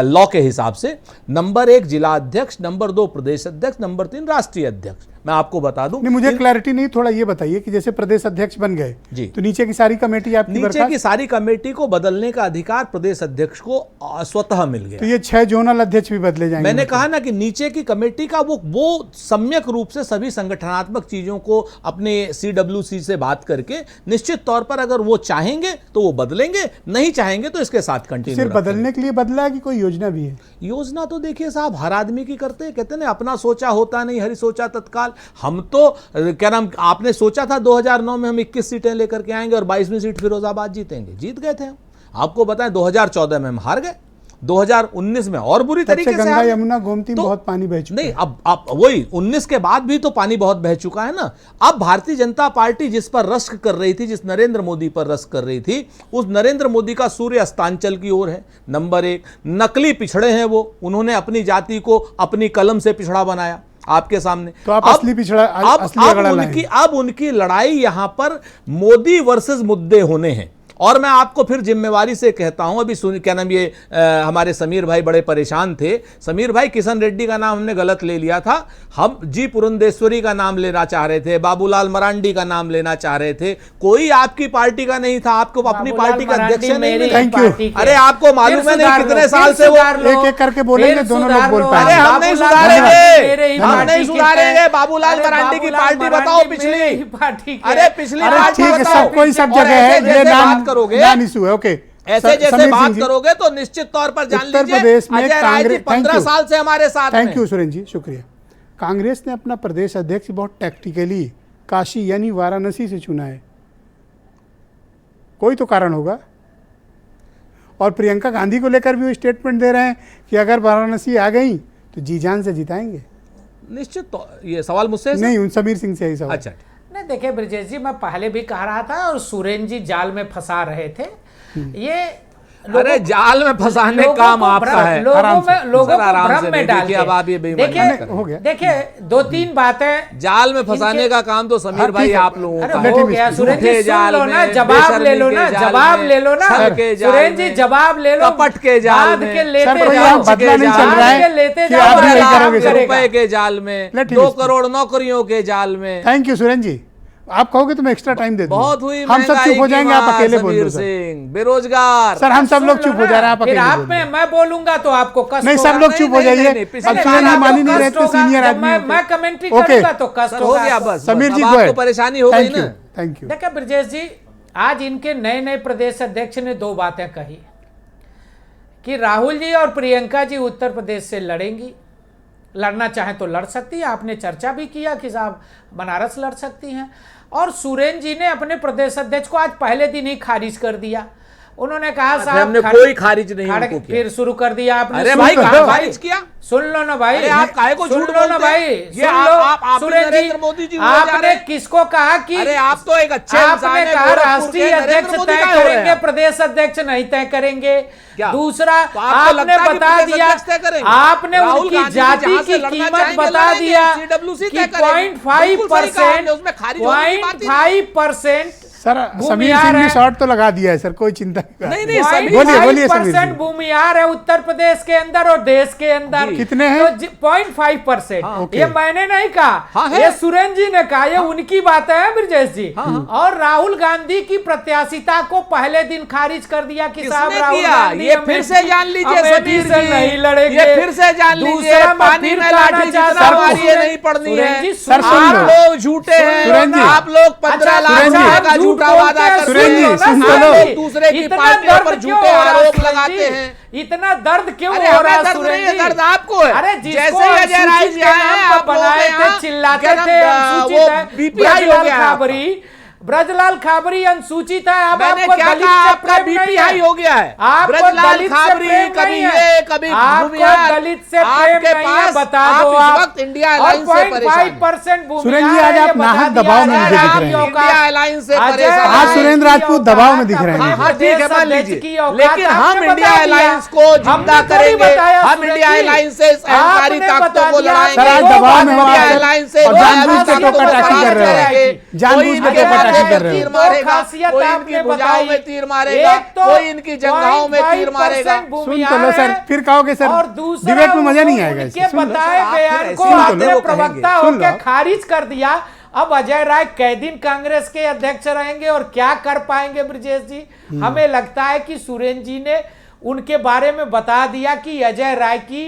लॉ के हिसाब से। नंबर 1 जिला अध्यक्ष, नंबर 2 प्रदेश अध्यक्ष, नंबर 3 राष्ट्रीय अध्यक्ष। मैं आपको बता दूं, नहीं मुझे क्लैरिटी नहीं, थोड़ा ये बताइए कि जैसे प्रदेश अध्यक्ष बन गए जी, तो नीचे की सारी कमेटी आपकी नीचे की सारी कमेटी को बदलने का अधिकार प्रदेश अध्यक्ष को स्वतः मिल गया। तो ये 6 जोनल अध्यक्ष भी बदले जाएंगे। मैंने कहा ना कि नीचे की कमेटी का वो सम्यक रूप से सभी संगठनात्मक चीजों को अपने CWC से बात करके निश्चित तौर पर अगर वो चाहेंगे तो वो बदलेंगे, नहीं चाहेंगे तो इसके साथ कंटिन्यू। सिर्फ बदलने के लिए बदला है कि कोई योजना भी है? योजना तो देखिए साहब, हर आदमी की करते हैं, कहते हैं अपना सोचा होता नहीं, हरि सोचा तत्काल। हम तो क्या नाम, आपने सोचा था 2009 में हम 21 सीटें लेकर के आएंगे और 22वीं सीट फिरोजाबाद जीतेंगे, जीत गए थे हम। आपको बताएं 2014 में हम हार गए, 2019 में और बुरी तरीके से गंगा यमुना गोमती तो बहुत पानी बह चुका नहीं। अब वही 19 के बाद भी तो पानी बहुत बह चुका है ना। अब भारतीय जनता पार्टी जिस पर रश्क कर रही थी, जिस नरेंद्र मोदी पर रश्क कर रही थी, उस नरेंद्र मोदी का सूर्य अस्तांचल की ओर है। नंबर 1 नकली पिछड़े हैं वो, उन्होंने अपनी जाति को अपनी कलम से पिछड़ा बनाया आपके सामने। तो आप असली पिछड़ा, अब उनकी लड़ाई यहां पर मोदी वर्सेस मुद्दे होने हैं। और मैं आपको फिर जिम्मेवारी से कहता हूं, अभी क्या नाम, ये हमारे समीर भाई बड़े परेशान थे। समीर भाई, किशन रेड्डी का नाम हमने गलत ले लिया था। हम जी पुरंदेश्वरी का नाम लेना चाह रहे थे, बाबूलाल मरांडी का नाम लेना चाह रहे थे। कोई आपकी पार्टी का नहीं था, आपको अपनी पार्टी का अध्यक्ष नहीं मिला। Thank you. अरे आपको मालूम है नहीं कितने साल से वो एक करके बोलेंगे, दोनों लोग बोल पाएंगे। अरे हम नहीं सुधारेंगे, हम नहीं सुधारेंगे। बाबूलाल मरांडी की पार्टी बताओ पिछली पार्टी। अरे पिछली पार्टी ठीक है, सब कोई सब जगह है, ये नाम करोगे नाम इशू है। ओके, ऐसे जैसे समीर बात सिंह जी, करोगे तो निश्चित तौर पर जान उत्तर लीजिए प्रदेश में अजय राय जी 15 साल से हमारे साथ में। थैंक यू सुरेंद्र जी, शुक्रिया। कांग्रेस ने अपना प्रदेश अध्यक्ष बहुत टैक्टिकली काशी यानी वाराणसी से चुना है, कोई तो कारण होगा। और प्रियंका गांधी को लेकर भी वो स्टेटमेंट दे रहे हैं कि अगर वाराणसी आ गई तो जी जान से जिताएंगे। निश्चित तो ये सवाल मुझसे है? नहीं, उन समीर सिंह से ही सवाल। अच्छा, नहीं देखिए ब्रजेश जी, मैं पहले भी कह रहा था और सुरेंद्र जी जाल में फंसा रहे थे। ये अरे जाल में फंसाने लोगों काम को आपका है। लोगों सर, को आराम से भ्रम में नहीं, डाल देखिए के। अब आप ये बेईमानी देखिए मत करें। हो गया। देखिए 2-3 बातें जाल में फंसाने का काम तो समीर भाई आप लोगों का अरे है। हो गया सुरेंद्र जी, झूठे सुन जाल लो में, ना, जवाब ले लो ना, बेशर्मी के जवाब जाल ले लो ना, में, छल के जाल सुरेंद्र जी में, जवाब ले लो, कपट के जाल बांध में, के लेते सर, कोई जाओ, यहाँ बदला नहीं चल रहा है बांध के लेते कि जाओ, आप भी यही आराम करोगे सर। करेगा। रुपए के जाल में, Let him 2 speak. करोड़ नौकरियों के जाल में। थैंक यू सुरेंद्र जी, आप कहोगे तो मैं एक्स्ट्रा टाइम दे दूंगा। बहुत हुई हम सब चुप हो जाएंगे, आप अकेले बोल दो सर। सिंह बेरोजगार। सर हम सब लोग सुन लो चुप हो जा रहे हैं, आप ना, फिर अकेले आप बोल में दो। मैं बोलूंगा तो आपको कष्ट नहीं, होगा। सब लोग चुप हो जाइए। नहीं, अब पिछली सुरेंद्र जी बार मान ही नहीं रहे कष्ट थे, होगा, सीनियर जब आदमी मैं कमेंट्री ओके। करूंगा तो कष्ट सर हो होगा गया आपको। बस, समीर जी अब को आपको परेशानी हो गई ना। Thank you. देखिए ब्रजेश जी, आज इनके नए नए प्रदेश अध्यक्ष ने 2 बातें कही कि राहुल जी और प्रियंका जी उत्तर प्रदेश से लड़ेंगी, लड़ना चाहें तो लड़ सकती है। आपने चर्चा भी किया कि साहब बनारस लड़ सकती हैं। और सुरेंद्र जी ने अपने प्रदेश अध्यक्ष को आज पहले दिन ही खारिज कर दिया। उन्होंने कहा साहब हमने कोई खारिज नहीं उनको किया। फिर शुरू कर दिया आपने। अरे सुन भाई लो कहाँ भाई, खारिज किया? सुन लो ना भाई। अरे आप काहे को सुन झूठ लो ना बोलते भाई, हैं? ये सुन आप- लो आप ही सुरेंद्र नरेंद्र मोदी जी हुए जा रहे आपने हैं। किसको कहा कि अरे आप तो एक अच्छे इंसान आपने हैं, कहा गोरखपुर राष्ट्रीय के नरेंद्र अध्यक्ष मोदी तय का हो रहे हैं करेंगे, आप। प्रदेश अध्यक्ष नहीं तय करेंगे। क्या? दूसरा तो आपको आपने लगता है कि बता प्रदेश दिया, अध्यक्ष तय करेंगे? आपने राहुल उनकी गांधी जी जाति जहां से की लड़ना कीमत चाहेंगे, बता लड़ेंगे, दिया CWC कि तय करेंगे। बिल्कुल सही कहा हमने, उसमें खारिज होने की बात ही नहीं। 0.5% सर समीर सिंह ने शॉर्ट तो लगा दिया है सर, कोई चिंता की बात नहीं, नहीं। समीर- बोलिए बोलिए समीर जी। 0.5% भूमिहार है उत्तर प्रदेश के अंदर और देश के अंदर। कितने हैं? तो 0.5%। ओके। ये मैंने नहीं कहा, हाँ, है। ये सुरेंद्र जी ने कहा, ये उनकी बातें हैं ब्रजेश जी। और राहुल गांधी की प्रत्याशिता को पहले दिन खारिज कर दिया कि साहब किसने राहुल किया? गांधी ये फिर से जान लीजिए अमेठी समीर से जी, नहीं लड़ेंगे। ये फिर से जान लीजिए, दूसरा मैं पानी फिर में कहना लाठी चाहता जितना हूं, मारिए सुरेंद्र- नहीं पड़नी सुरेंद्र है। जी, सर, सुन आप लो। लोग झूठे हैं, सुरेंद्र जी। आप लोग 15 लाख सुरेंद्र जी। रुपए का झूठा वादा करते सुरेंद्र जी, हैं, सुन तो आप लो। लोग दूसरे की इतना पार्टियों दर्द पर क्यों झूठे हो रहा है आरोप सुरेंद्र लगाते जी? हैं। इतना दर्द क्यों अरे हो हमें रहा है दर्द सुरेंद्र नहीं है, जी? दर्द आपको है। अरे जैसे जिसको ही अजय राय जी अनुसूचित के आए हैं, नाम आप पर लोगों बनाए के थे, यहाँ चिल्लाते क्या नाम, थे अनुसूचित वो है। BPI हो ब्रजलाल गया आपका। खाबरी, ब्रजलाल खाबरी अनुसूचित है। अब मैंने आपको क्या दलित कहा? से आपका प्रेम नहीं BPI हो गया है। आपको ब्रजलाल दलित से खाबरी, प्रेम कभी नहीं ये, है। कभी आपको भूमिहार। दलित से प्रेम आपके नहीं है, पास बता आप दो इस आप। वक्त इंडिया और अलायंस से परेशान हैं। 0.5% भूमिहार सुरेंद्र जी, आज है, ये आप बता नाहक दिया दबाव में अजय मुझे दिख राय रहे की हैं। औकात। इंडिया अलायंस से अजय परेशान राय हाँ, की सुरेंद्र राजपूत औकात, दबाव में दिख रहे हैं। अपने हाँ, ठीक है, प्रदेश मान अध्यक्ष लीजिए। की औकात लेकिन हम आपने इंडिया बता दिया। अलायंस को जिंदा हमने थोड़ी करेंगे। बताया हम सुरेंद्र इंडिया जी। अलायंस से इस अहंकारी आपने ताकतों बता को दिया। लड़ाएंगे। सर, आज दो दबाव बात में हो इंडिया आप अलायंस से और जानबूझ के खासियत टोका टाकी बताया कर रहे जाए हो। कि जानबूझ के कोई टोका टाकी कर इनके रहे हो। तीर मारेगा, खासियत कोई आपने इनकी भुजाओं में बताई। तीर मारेगा, एक तो कोई इनकी जंघाओं में तीर मारेगा। 0.5% सुन तो लो सर, फिर कहोगे सर और दूसरा डिबेट में मजा नहीं आएगा इससे। उनके सुन लो। बताए आप फिर बयान ऐसे को ही तो आपने लोग प्रवक्ता कहेंगे। सुन होकर लो। खारिज कर दिया। अब अजय राय कै दिन कांग्रेस के अध्यक्ष रहेंगे और क्या कर पाएंगे ब्रजेश जी? हमें लगता है कि सुरेंद्र जी ने उनके बारे में बता दिया कि अजय राय की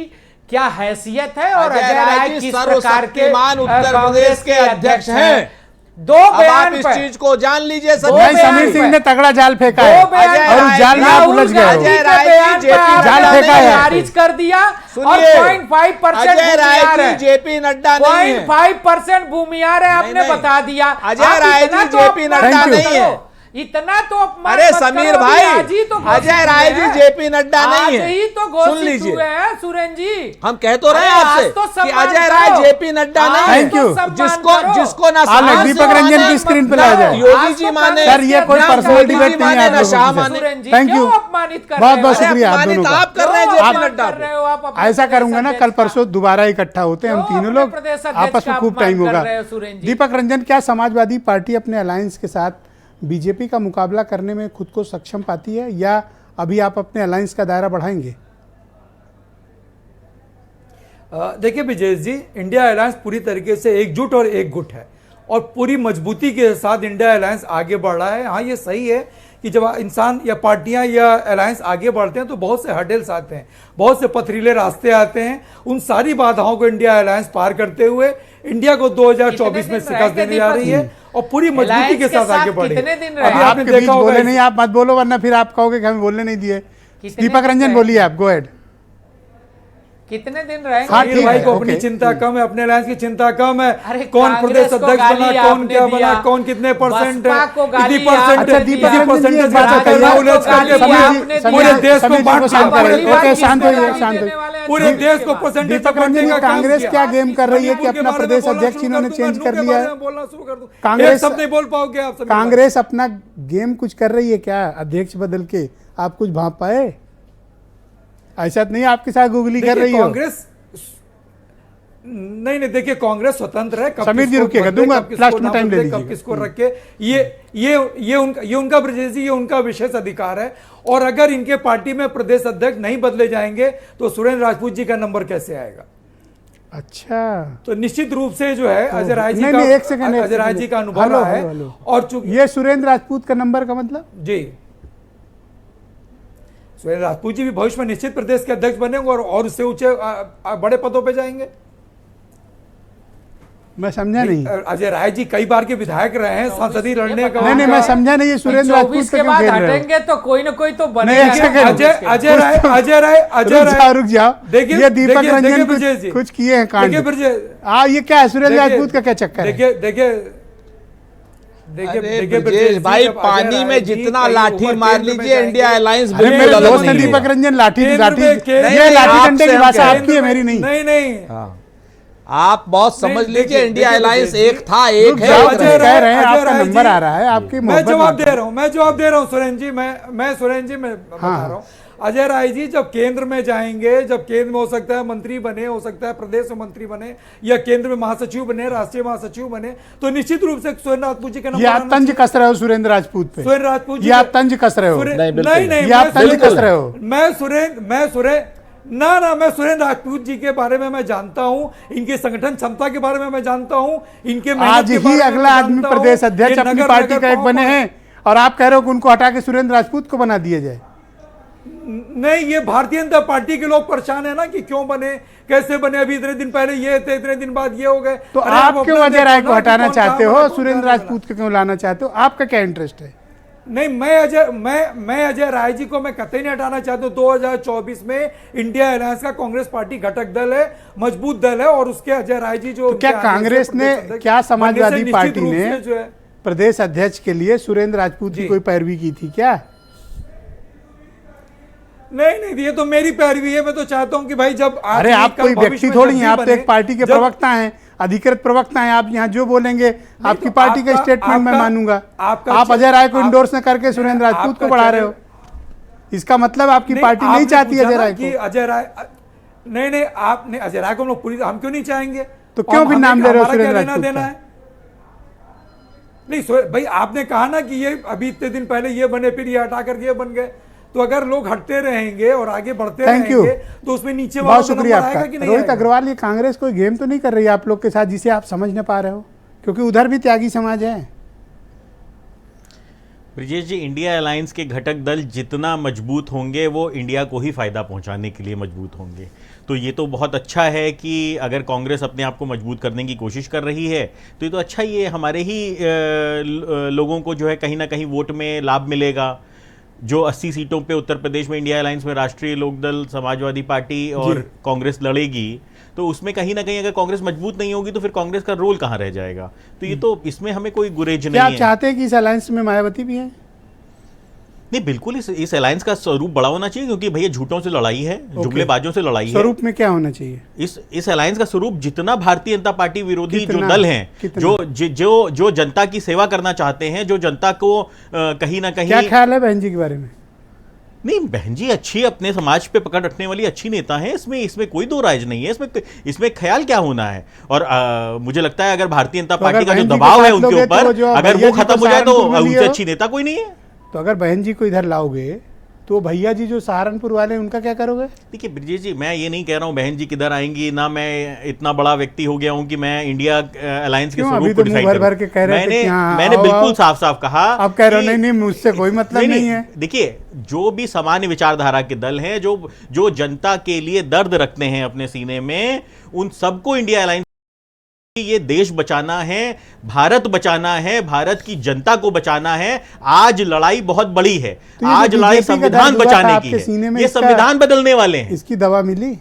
क्या हैसियत है और अजय राय किस प्रकार के सर्वशक्तिमान उत्तर प्रदेश के अध्यक्ष हैं। दो अब आप बयान इस पर चीज को जान लीजिए दो नहीं, बयान समीर सिंह पे। ने तगड़ा जाल फेंका दो है बयान अजय और राय जाल में आप राहुल उलझ गए गांधी हो। अजय के राय बयान जी पे JP जाल आपने फेंका है। खारिज कर दिया और सुनिए, 0.5% अजय राय भूमिहार जी है। JP नड्डा नहीं है। 0.5% भूमिहार है, आपने नहीं। बता दिया। अजय आप राय इतना जी तो JP अपमान नड्डा मत नहीं करो। है। इतना तो अपमान अरे मत समीर करो, भाई, आज ही तो घोषित अजय राय हुए जी हैं। JP नड्डा नहीं है। आज ही तो सुन घोषित लीजिए। हुए हैं सुरेंद्र जी। हम कह तो रहे हैं अरे आपसे आज तो कि सम्मान अजय राय करो। JP नड्डा आज नहीं है। Thank you। तो सम्मान जिसको करो। जिसको ना आलोक सांस दीपक माने, रंजन की स्क्रीन पे ला जाए। योगी जी माने, सर, ये कोई ना पर्सनल मोदी जी डिबेट नहीं है माने, आप ना लोगों शाह की। माने। सुरेंद्र जी, Thank क्यों you। अपमानित कर बहुत रहे बहुत हो? शुक्रिया आप अपमानित दोनों का। आप कर रहे हैं क्यों JP अपमान नड्डा कर रहे हो आप अपने ऐसा प्रदेश करूंगा ना, अध्यक्ष कल का? परसों दोबारा इकट्ठा होते हैं हम क्यों तीनों अपने लोग, प्रदेश अध्यक्ष आपस में का खूब टाइम अपमान कर होगा। रहे हो सुरेंद्र जी? दीपक रंजन, क्या समाजवादी पार्टी अपने अलायंस के साथ बीजेपी का मुकाबला करने में खुद को सक्षम पाती है या अभी आप अपने अलायंस का दायरा बढ़ाएंगे? देखिए विजय जी, इंडिया अलायंस पूरी तरीके से एकजुट और एकजुट है और पूरी मजबूती के साथ इंडिया अलायंस आगे बढ़ रहा है। हाँ, ये सही है कि जब इंसान या पार्टियां या अलायंस आगे बढ़ते हैं तो बहुत से हर्डल्स आते हैं, बहुत से पथरीले रास्ते आते हैं। उन सारी बाधाओं को इंडिया अलायंस पार करते हुए इंडिया को 2024 में शिकस्त देने जा रही है और पूरी मजबूती के साथ आगे बढ़ी। कितने दिन अभी रहे? आपने आपके बीच देखा होगा बोले नहीं, आप मत बोलो वरना फिर आप कहोगे कि हमें बोलने नहीं दिए। दीपक रंजन बोलिए, आप गो हेड। कितने दिन रहेंगे? हाँ, वीर ठीक भाई है, को अपनी ओके। चिंता कम है, अपने अलायंस की चिंता कम है। अरे कौन प्रदेश कांग्रेस को अध्यक्ष बना, गाली कौन आपने क्या दिया, बना, कौन कितने परसेंट बसपा को गाली इतनी परसेंट, आपने अच्छा, दीपक दिया, रंजन जी, एक बात राजद बताइए। को उलझ गाली करके आपने समीर पूरे दिया। देश को समीर जी बांट को शांत दिया। करें। पहली बार ओके, किसको शांत होइए, गाली शांत देने होइए। वाले हैं? पूरे देश को परसेंटेज दीपक रंजन जी, कांग्रेस क्या गेम कर रही है कि अपना प्रदेश अध्यक्ष इन्होंने चेंज कर लिया है? बोलना शुरू कर दूं। कांग्रेस- एक शब्द नहीं बोल पाओगे आप सभी। कांग्रेस अपना गेम कुछ कर रही है क्या? अध्यक्ष बदल के आप कुछ भाप पाए? ऐसा तो नहीं आपके साथ गूगली कर देखिए, रही हो? कांग्रेस नहीं, देखिए कांग्रेस स्वतंत्र है। कब समीर जी किसको रुकिएगा, बदले, दूंगा, कब किसको लास्ट में ना टाइम ले बदले, कब लीजिएगा। किसको रखे, ये उनका ब्रजेश जी, ये उनका विशेष अधिकार है। और अगर इनके पार्टी में प्रदेश अध्यक्ष नहीं बदले जाएंगे तो सुरेंद्र राजपूत जी का नंबर कैसे आएगा? अच्छा, तो निश्चित रूप से जो है अजय राय जी नहीं, का नहीं, एक सेकंड, एक अजय राय सेकंड। जी का अनुभव हेलो, रहा है। Hello, hello. और चूंकि ये सुरेंद्र राजपूत का नंबर का मतलब? जी, सुरेंद्र राजपूत जी भी भविष्य में निश्चित प्रदेश के अध्यक्ष बनेंगे और उससे ऊंचे बड़े पदों पे जाएंगे। मैं समझा नहीं। अजय राय जी कई बार के विधायक रहे हैं, सांसदीय लड़ने का। नहीं, मैं समझा नहीं, ये सुरेंद्र राजपूत 24 का के क्यों बाद खेल रहे हो? हटेंगे तो कोई ना कोई तो नहीं, बनेगा। एक सेकंड। रुक जाओ। देखिए, ये दीपक देखिए, रंजन ब्रजेश जी। कुछ किए हैं कांड। देखिए ब्रजेश, ये क्या है? सुरेंद्र राजपूत का क्या चक्कर है? देखिए ब्रजेश भाई, पानी में जितना लाठी मार लीजिए, इंडिया अलायंस अरे बिल्कुल मेरे अलग दोस्त हैं नहीं दीपक होगा। रंजन, लाठी केंद्र लाठी में- केंद्र ये में लाठी आपसे डंडे की हम भाषा कह रहे आपकी है, मेरी नहीं। नहीं, हाँ, आप बहुत समझ नहीं, लीजिए, देखिए, इंडिया देखिए, अलायंस देखिए, एक था, एक रुक है, जाओ, एक अजय रहेगा। कह रहे हैं, अजय आपका राय नंबर जी, आ रहा है, आपकी मैं मोहब्बत जवाब बात दे रहा हूं, सुरेंद्र जी, मैं सुरेंद्र जी, मैं बता रहा हूं। अजय राय जी जब केंद्र में जाएंगे, जब केंद्र में हो सकता है मंत्री बने, हो सकता है प्रदेश में मंत्री बने, या केंद्र में महासचिव बने, राष्ट्रीय महासचिव बने, तो निश्चित रूप से सुरेंद्र राजपूत जी का नंबर ये आप तंज कस रहे हो सुरेंद्र राजपूत पे। सुरेंद्र राजपूत जी ये आप तंज कस रहे हो। नहीं, बिल्कुल नहीं, ये आप तंज कस रहे हो। मैं सुरेंद्र राजपूत जी के बारे में मैं जानता हूं, इनके संगठन क्षमता के बारे में मैं जानता हूं, इनके मेहनत आज के बारे ही में अगला मैं आदमी जानता हूं। प्रदेश अध्यक्ष ये अपनी नगर पार्टी नगर का एक पाँव बने पर- हैं और आप कह रहे हो कि उनको हटा के सुरेंद्र राजपूत को बना दिया जाए। नहीं, ये भारतीय जनता पार्टी के लोग परेशान है ना कि क्यों बने, कैसे बने, अभी इतने दिन पहले ये थे, इतने दिन बाद ये हो गए। तो अरे आप अपना क्यों अजय देखो राय ना को कि हटाना कौन चाहते कहाँ हो, बना, कौन सुरेंद्र कहाँ राजपूत को क्यों लाना चाहते हो? आपका क्या इंटरेस्ट है? नहीं, मैं अजय राय जी को मैं कतई नहीं हटाना चाहता हूं। 2024 में इंडिया अलायंस का कांग्रेस पार्टी घटक दल है, मजबूत दल है, और उसके अजय राय जी जो तो क्या कांग्रेस ने, क्या समाजवादी पार्टी ने जो है प्रदेश अध्यक्ष के लिए सुरेंद्र राजपूत की कोई पैरवी की थी क्या? नहीं, ये तो मेरी पैरवी है। मैं तो चाहता हूं कि भाई जब अरे आप कोई व्यक्ति थोड़ी हैं, आप तो एक पार्टी के प्रवक्ता हैं, अधिकृत प्रवक्ता हैं। आप यहाँ जो बोलेंगे आपकी तो पार्टी का आपका- स्टेटमेंट मैं आपका- मानूंगा। आपका आप अजय राय को आप- इंडोर्स न करके सुरेंद्र राजपूत आपका को बढ़ा रहे हो। इसका मतलब आपकी पार्टी नहीं चाहती अजय राय को। अजय राय नहीं, आपने अजय राय को हम लोग पूरी, हम क्यों नहीं चाहेंगे? तो क्यों भी नाम ले रहे हो हमारा क्या सुरेंद्र लेना राजपूत देना का? है? नहीं भाई, आपने कहा ना कि ये अभी इतने दिन पहले ये बने, फिर ये हटा करके ये बन गए। तो अगर लोग हटते रहेंगे और आगे बढ़ते Thank you. रहेंगे तो उसमें नीचे वालों बहुत का शुक्रिया नंबर आपका। आएगा कि नहीं रोहित आएगा? अग्रवाल, ये कांग्रेस कोई गेम तो नहीं कर रही है आप लोग के साथ जिसे आप समझ न पा रहे हो, क्योंकि उधर भी त्यागी समाज है। ब्रजेश जी, इंडिया अलायंस के घटक दल जितना मजबूत होंगे वो इंडिया को ही फायदा पहुंचाने के लिए मजबूत होंगे। तो ये तो बहुत अच्छा है कि अगर कांग्रेस अपने आप को मजबूत करने की कोशिश कर रही है तो ये तो अच्छा ही है। हमारे ही लोगों को जो है कहीं ना कहीं वोट में लाभ मिलेगा। जो 80 सीटों पे उत्तर प्रदेश में इंडिया अलायंस में राष्ट्रीय लोकदल, समाजवादी पार्टी और कांग्रेस लड़ेगी, तो उसमें कहीं ना कहीं अगर कांग्रेस मजबूत नहीं होगी तो फिर कांग्रेस का रोल कहाँ रह जाएगा। तो ये तो इसमें हमें कोई गुरेज नहीं क्या है। आप चाहते हैं कि इस अलायंस में मायावती भी है? नहीं, बिल्कुल इस अलायंस का स्वरूप बड़ा होना चाहिए, क्योंकि भैया झूठों से लड़ाई है, जुमलेबाजों से लड़ाई है। स्वरूप में क्या होना चाहिए? इस अलायंस का स्वरूप जितना भारतीय जनता पार्टी विरोधी जो कितना? दल हैं, कितना? जो जनता की सेवा करना चाहते हैं, जो जनता को कहीं ना कहीं। क्या ख्याल है बहन जी के बारे में? नहीं, बहन जी अच्छी, अपने समाज पे पकड़ रखने वाली अच्छी नेता है, इसमें कोई दो राज नहीं है। इसमें ख्याल क्या होना है। और मुझे लगता है अगर भारतीय जनता पार्टी का जो दबाव है उनके ऊपर, अगर वो खत्म हो जाए तो उनसे अच्छी नेता कोई नहीं है। तो अगर बहन जी को इधर लाओगे तो भैया जी जो सहारनपुर वाले हैं, उनका क्या करोगे? देखिए ब्रिजेश जी, मैं ये नहीं कह रहा हूँ बहन जी किधर आएंगी, ना मैं इतना बड़ा व्यक्ति हो गया हूँ कि मैं इंडिया अलायंस के स्वरूप को डिसाइड भर भर के कह रहे थे कि हाँ, मैंने बिल्कुल साफ साफ कहा। अब कह रहे हो नहीं मुझसे कोई मतलब नहीं है। देखिए, जो भी सामान्य विचारधारा के दल हैं, जो जनता के लिए दर्द रखते हैं अपने सीने में, उन सबको इंडिया अलायंस, ये देश बचाना है, भारत बचाना है, भारत की जनता को बचाना है। आज लड़ाई बहुत बड़ी है, तो आज लड़ाई संविधान बचाने की है। ये संविधान बदलने वाले हैं। इसकी दवा मिली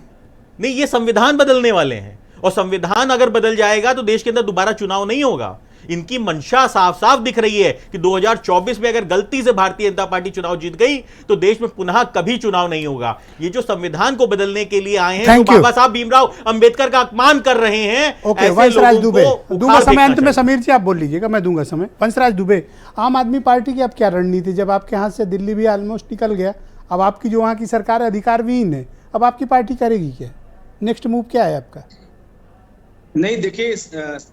नहीं, ये संविधान बदलने वाले हैं, और संविधान अगर बदल जाएगा तो देश के अंदर दोबारा चुनाव नहीं होगा। इनकी मंशा साफ साफ दिख रही है कि 2024 में अगर गलती से भारतीय जनता पार्टी चुनाव जीत गई तो देश में पुनः कभी चुनाव नहीं होगा। ये जो संविधान को बदलने के लिए आए हैं, जो बाबा साहब भीमराव अंबेडकर का अपमान कर रहे हैं, ओके, वंशराज दुबे दूंगा समय अंत में। समीर जी आप बोल लीजिएगा, मैं दूंगा समय। वंशराज दुबे, आम आदमी पार्टी की अब क्या रणनीति? जब आपके हाथ से दिल्ली भी ऑलमोस्ट निकल गया, अब आपकी जो वहाँ की सरकार है अधिकार विहीन है, अब आपकी पार्टी करेगी क्या? नेक्स्ट मूव क्या है आपका? नहीं, देखिए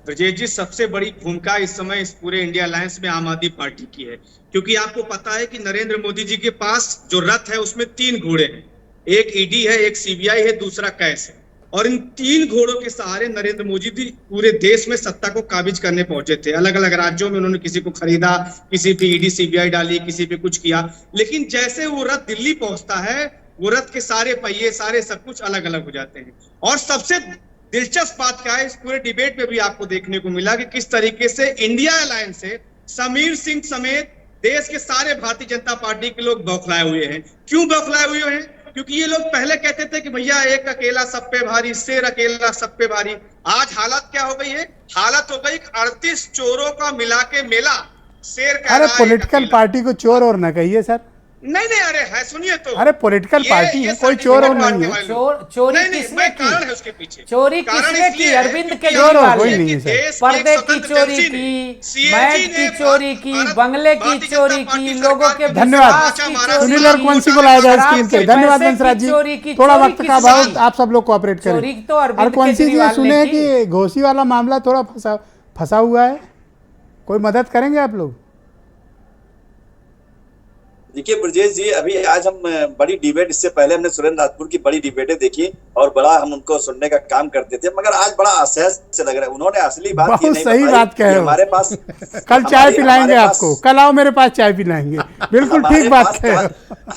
ब्रजेश जी, सबसे बड़ी भूमिका इस समय इस पूरे इंडिया अलायंस में आम आदमी पार्टी की है, क्योंकि आपको पता है कि नरेंद्र मोदी जी के पास जो रथ है उसमें 3 घोड़े हैं। एक ईडी है, एक सीबीआई है, दूसरा कैश है। और इन 3 घोड़ों के सहारे नरेंद्र मोदी जी पूरे देश में सत्ता को काबिज करने पहुंचे थे। अलग अलग राज्यों में उन्होंने किसी को खरीदा, किसी पे ईडी सीबीआई डाली, किसी पे कुछ किया। लेकिन जैसे वो रथ दिल्ली पहुंचता है, वो रथ के सारे पहिए, सारे सब कुछ अलग अलग हो जाते हैं। और सबसे दिलचस्प बात क्या है, इस पूरे डिबेट में भी आपको देखने को मिला कि किस तरीके से इंडिया अलायंस से समीर सिंह समेत देश के सारे भारतीय जनता पार्टी के लोग बौखलाए हुए हैं। क्यों बौखलाए हुए हैं? क्योंकि ये लोग पहले कहते थे कि भैया एक अकेला सब पे भारी, शेर अकेला सब पे भारी। आज हालत क्या हो गई है? हालत हो गई 38 चोरों का मिला के मेला। शेर कह अरे रहा है पॉलिटिकल पार्टी को चोर और ना कहिए सर। नहीं, अरे है, सुनिए तो। अरे पॉलिटिकल पार्टी है, कोई चोर और नहीं है। चोरी किसने की? कारण है उसके पीछे। चोरी किसने की? अरविंद चोर केजरीवाल कोई ने नहीं है सर। पर्दे की चोरी की, मैट की चोरी की, बंगले की चोरी की, लोगों के धन्यवाद। विश्वास की चोरी सुनील और कुंसी को लाया जाए स्क्रीन पे। धन्यवाद पैसे की वंशराज जी, चोरी की, थोड़ा चोरी वक्त का किसने अभाव, की? आप सब लोग कोऑपरेट करें। चोरी तो अरविंद और कुंसी जी केजरीवाल सुने ने कि घोसी वाला मामला थोड़ा फंसा हुआ है, कोई मदद करेंगे आप लोग? देखिए ब्रजेश जी, अभी आज हम बड़ी डिबेट, इससे पहले हमने सुरेंद्र राजपूत की बड़ी डिबेटें देखी और बड़ा हम उनको सुनने का काम करते थे, मगर आज बड़ा असहज से लग रहा है। उन्होंने असली बात बहुत सही बात कहे हो। हमारे पास कल चाय पिलाएंगे आपको, कल आओ मेरे पास चाय पिलाएंगे। बिल्कुल ठीक बात कहे हो।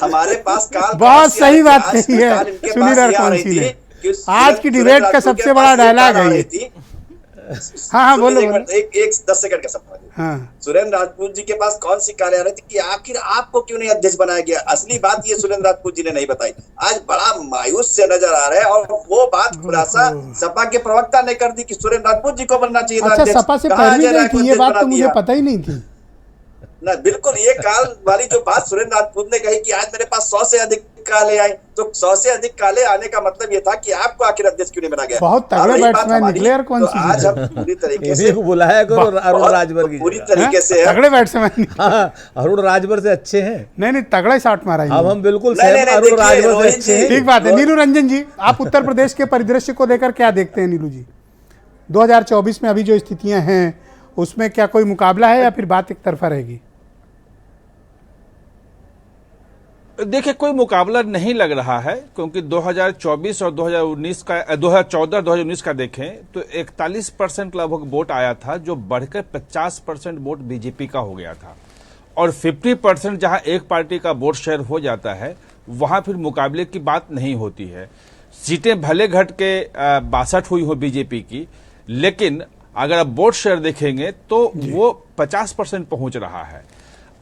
हमारे पास बहुत सही बात कही है सुनील और कुंसी ने। आज की डिबेट का सबसे बड़ा डायलॉग है ये। हाँ बोलो। एक 10 सेकंड का सवाल। हाँ। सुरेंद्र राजपूत जी के पास कौन सी कार्य आ रही थी कि आखिर आपको क्यों नहीं अध्यक्ष बनाया गया? असली बात ये सुरेंद्र राजपूत जी ने नहीं बताई। आज बड़ा मायूस से नजर आ रहा है, और वो बात खुलासा सपा के प्रवक्ता ने कर दी कि सुरेंद्र राजपूत जी को बनना चाहिए था। अच्छा, सपा से पैरवी नहीं थी, ये बात तो मुझे पता ही नहीं थी ना। बिल्कुल, ये काल वाली जो बात सुरेंद्र राजपूत ने कही कि आज मेरे पास 100 से अधिक काले आए, तो 100 से अधिक काले आने का मतलब ये था कि आपको आखिर अध्यक्ष क्यों नहीं बना गया? बहुत तगड़े बैट्समैन निकले यार कौन सी। आज हम पूरी तरीके से बुलाया करो अरुण राजभर की, पूरी तरीके से तगड़े बैट्समैन। अरुण राजभर से अच्छे हैं। नहीं तगड़ा शॉट मारा। अब हम बिल्कुल अरुण राजभर से अच्छे हैं। ठीक बात है। नीलू रंजन जी, आप उत्तर प्रदेश के परिदृश्य को लेकर क्या देखते हैं? नीलू जी, 2024 में अभी जो स्थितियां हैं उसमें क्या कोई मुकाबला है या फिर बात एक तरफा रहेगी? देखिए, कोई मुकाबला नहीं लग रहा है, क्योंकि 2024 और 2019 का 2014-2019 का देखें तो 41% लगभग वोट आया था, जो बढ़कर 50% वोट बीजेपी का हो गया था। और 50% जहां एक पार्टी का वोट शेयर हो जाता है, वहां फिर मुकाबले की बात नहीं होती है। सीटें भले घट के 62 हुई हो बीजेपी की, लेकिन अगर आप वोट शेयर देखेंगे तो वो 50% पहुंच रहा है।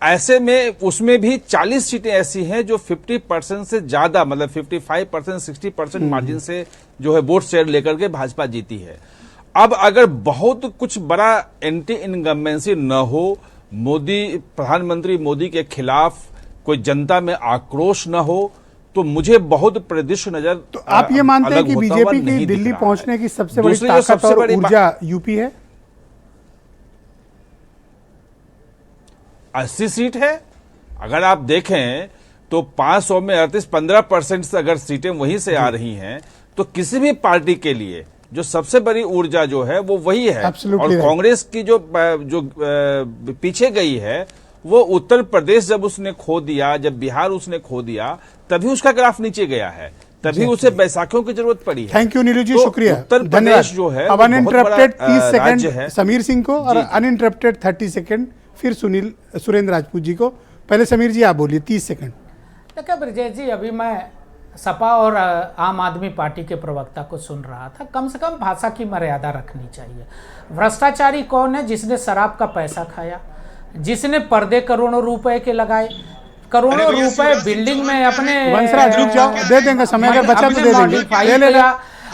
ऐसे में उसमें भी 40 सीटें ऐसी हैं जो 50% से ज्यादा, मतलब 55%, 60% मार्जिन से जो है वोट शेयर लेकर के भाजपा जीती है। अब अगर बहुत कुछ बड़ा एंटी इनकम्बेंसी न हो, मोदी, प्रधानमंत्री मोदी के खिलाफ कोई जनता में आक्रोश न हो, तो मुझे बहुत परिदृश्य नजर। तो आप ये मानते हैं कि बीजेपी की दिल्ली पहुंचने की सबसे बड़ी ताकत और ऊर्जा यूपी है? 80 सीट है। अगर आप देखें तो 500 में 38-15% से अगर सीटें वहीं से आ रही हैं, तो किसी भी पार्टी के लिए जो सबसे बड़ी ऊर्जा जो है वो वही है। और कांग्रेस की जो पीछे गई है, वो उत्तर प्रदेश जब उसने खो दिया, जब बिहार उसने खो दिया, तभी उसका ग्राफ नीचे गया है, तभी उसे बैसाखियों की जरूरत पड़ी है। थैंक यू नीलू जी, तो शुक्रिया, उत्तर प्रदेश जो है अब वो बहुत अनइंटरप्टेड बड़ा, 30 राज्य सेकंड है। समीर सिंह को और अनइंटरप्टेड 30 सेकंड फिर सुरेंद्र राजपूत जी को। पहले समीर जी आप बोलिए 30 सेकंड। देखिए ब्रजेश जी, अभी मैं सपा और आम आदमी पार्टी के प्रवक्ता को सुन रहा था। कम से कम भाषा की मर्यादा रखनी चाहिए। भ्रष्टाचारी कौन है? जिसने शराब का पैसा खाया, जिसने पर्दे करोड़ों रुपए के लगाए, करोड़ों रुपए बिल्डिंग में अपने वंशराज रुक जाओ, दे देंगे समय, अगर बचा तो दे देंगे। ले ले।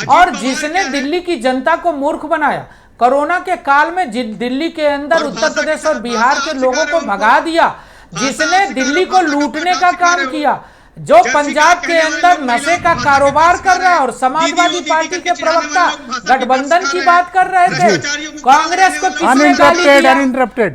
और जिसने दिल्ली की जनता को मूर्ख बनाया, कोरोना के काल में दिल्ली के अंदर उत्तर प्रदेश और बिहार के लोगों को भगा दिया, जिसने दिल्ली को लूटने का काम किया, जो पंजाब के अंदर नशे का कारोबार कर रहा है, और समाजवादी पार्टी के प्रवक्ता गठबंधन की बात कर रहे थे। कांग्रेस को किसने गाली दिया?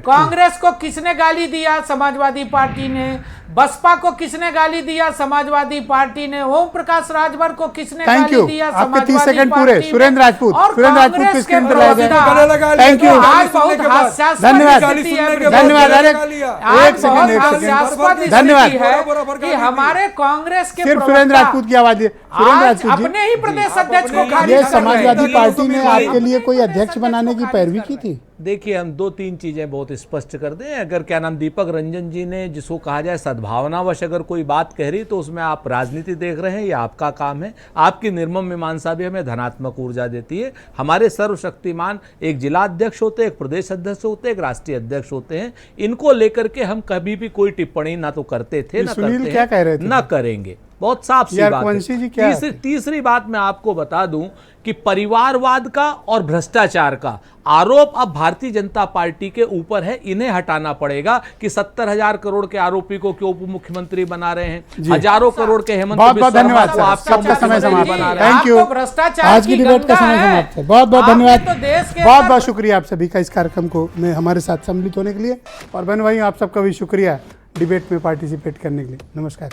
कांग्रेस को किसने गाली दिया? समाजवादी पार्टी ने। बसपा को किसने गाली दिया? समाजवादी पार्टी ने। ओम प्रकाश राजभर को किसने गाली दिया? आपके 30 सेकंड पूरे। सुरेंद्र राजपूत, सुरेंद्र राजपूत की स्क्रीन पर लाए गए। थैंक यू, आज बहुत हास्यास्पद धन्यवाद, धन्यवाद। अरे एक सेकंड, हास्यास्पद धन्यवाद है कि हमारे कांग्रेस के सिर्फ सुरेंद्र राजपूत की आवाज। सुरेंद्र राजपूत जी, अपने ही प्रदेश अध्यक्ष को खारिज ये कर रहे हैं। समाजवादी पार्टी ने आपके लिए कोई अध्यक्ष बनाने की पैरवी की थी? देखिए, हम 2-3 चीजें बहुत स्पष्ट कर दें। अगर क्या नाम दीपक रंजन जी ने, जिसको कहा जाए सद्भावनावश अगर कोई बात कह रही, तो उसमें आप राजनीति देख रहे हैं, ये आपका काम है। आपकी निर्मम मीमांसा भी हमें धनात्मक ऊर्जा देती है। हमारे सर्वशक्तिमान एक जिला अध्यक्ष होते हैं, एक प्रदेश अध्यक्ष होते हैं, एक राष्ट्रीय अध्यक्ष होते हैं। इनको लेकर के हम कभी भी कोई टिप्पणी ना तो करते थे, ना करते क्या कह रहे थे? ना करेंगे। बहुत साफ सी बात है। तीसरी बात मैं आपको बता दूं कि परिवारवाद का और भ्रष्टाचार का आरोप अब भारतीय जनता पार्टी के ऊपर है। इन्हें हटाना पड़ेगा कि 70,000 करोड़ के आरोपी को क्यों उप मुख्यमंत्री बना रहे हैं, हजारों करोड़ के हेमंत बहुत बहुत धन्यवाद को आप सबका समय समाप्त। Thank you. आज की डिबेट का समय समाप्त है। बहुत बहुत धन्यवाद, बहुत बहुत शुक्रिया आप सभी का इस कार्यक्रम को में हमारे साथ सम्मिलित होने के लिए। और बहन भाई, आप सबका भी शुक्रिया डिबेट में पार्टिसिपेट करने के लिए। नमस्कार।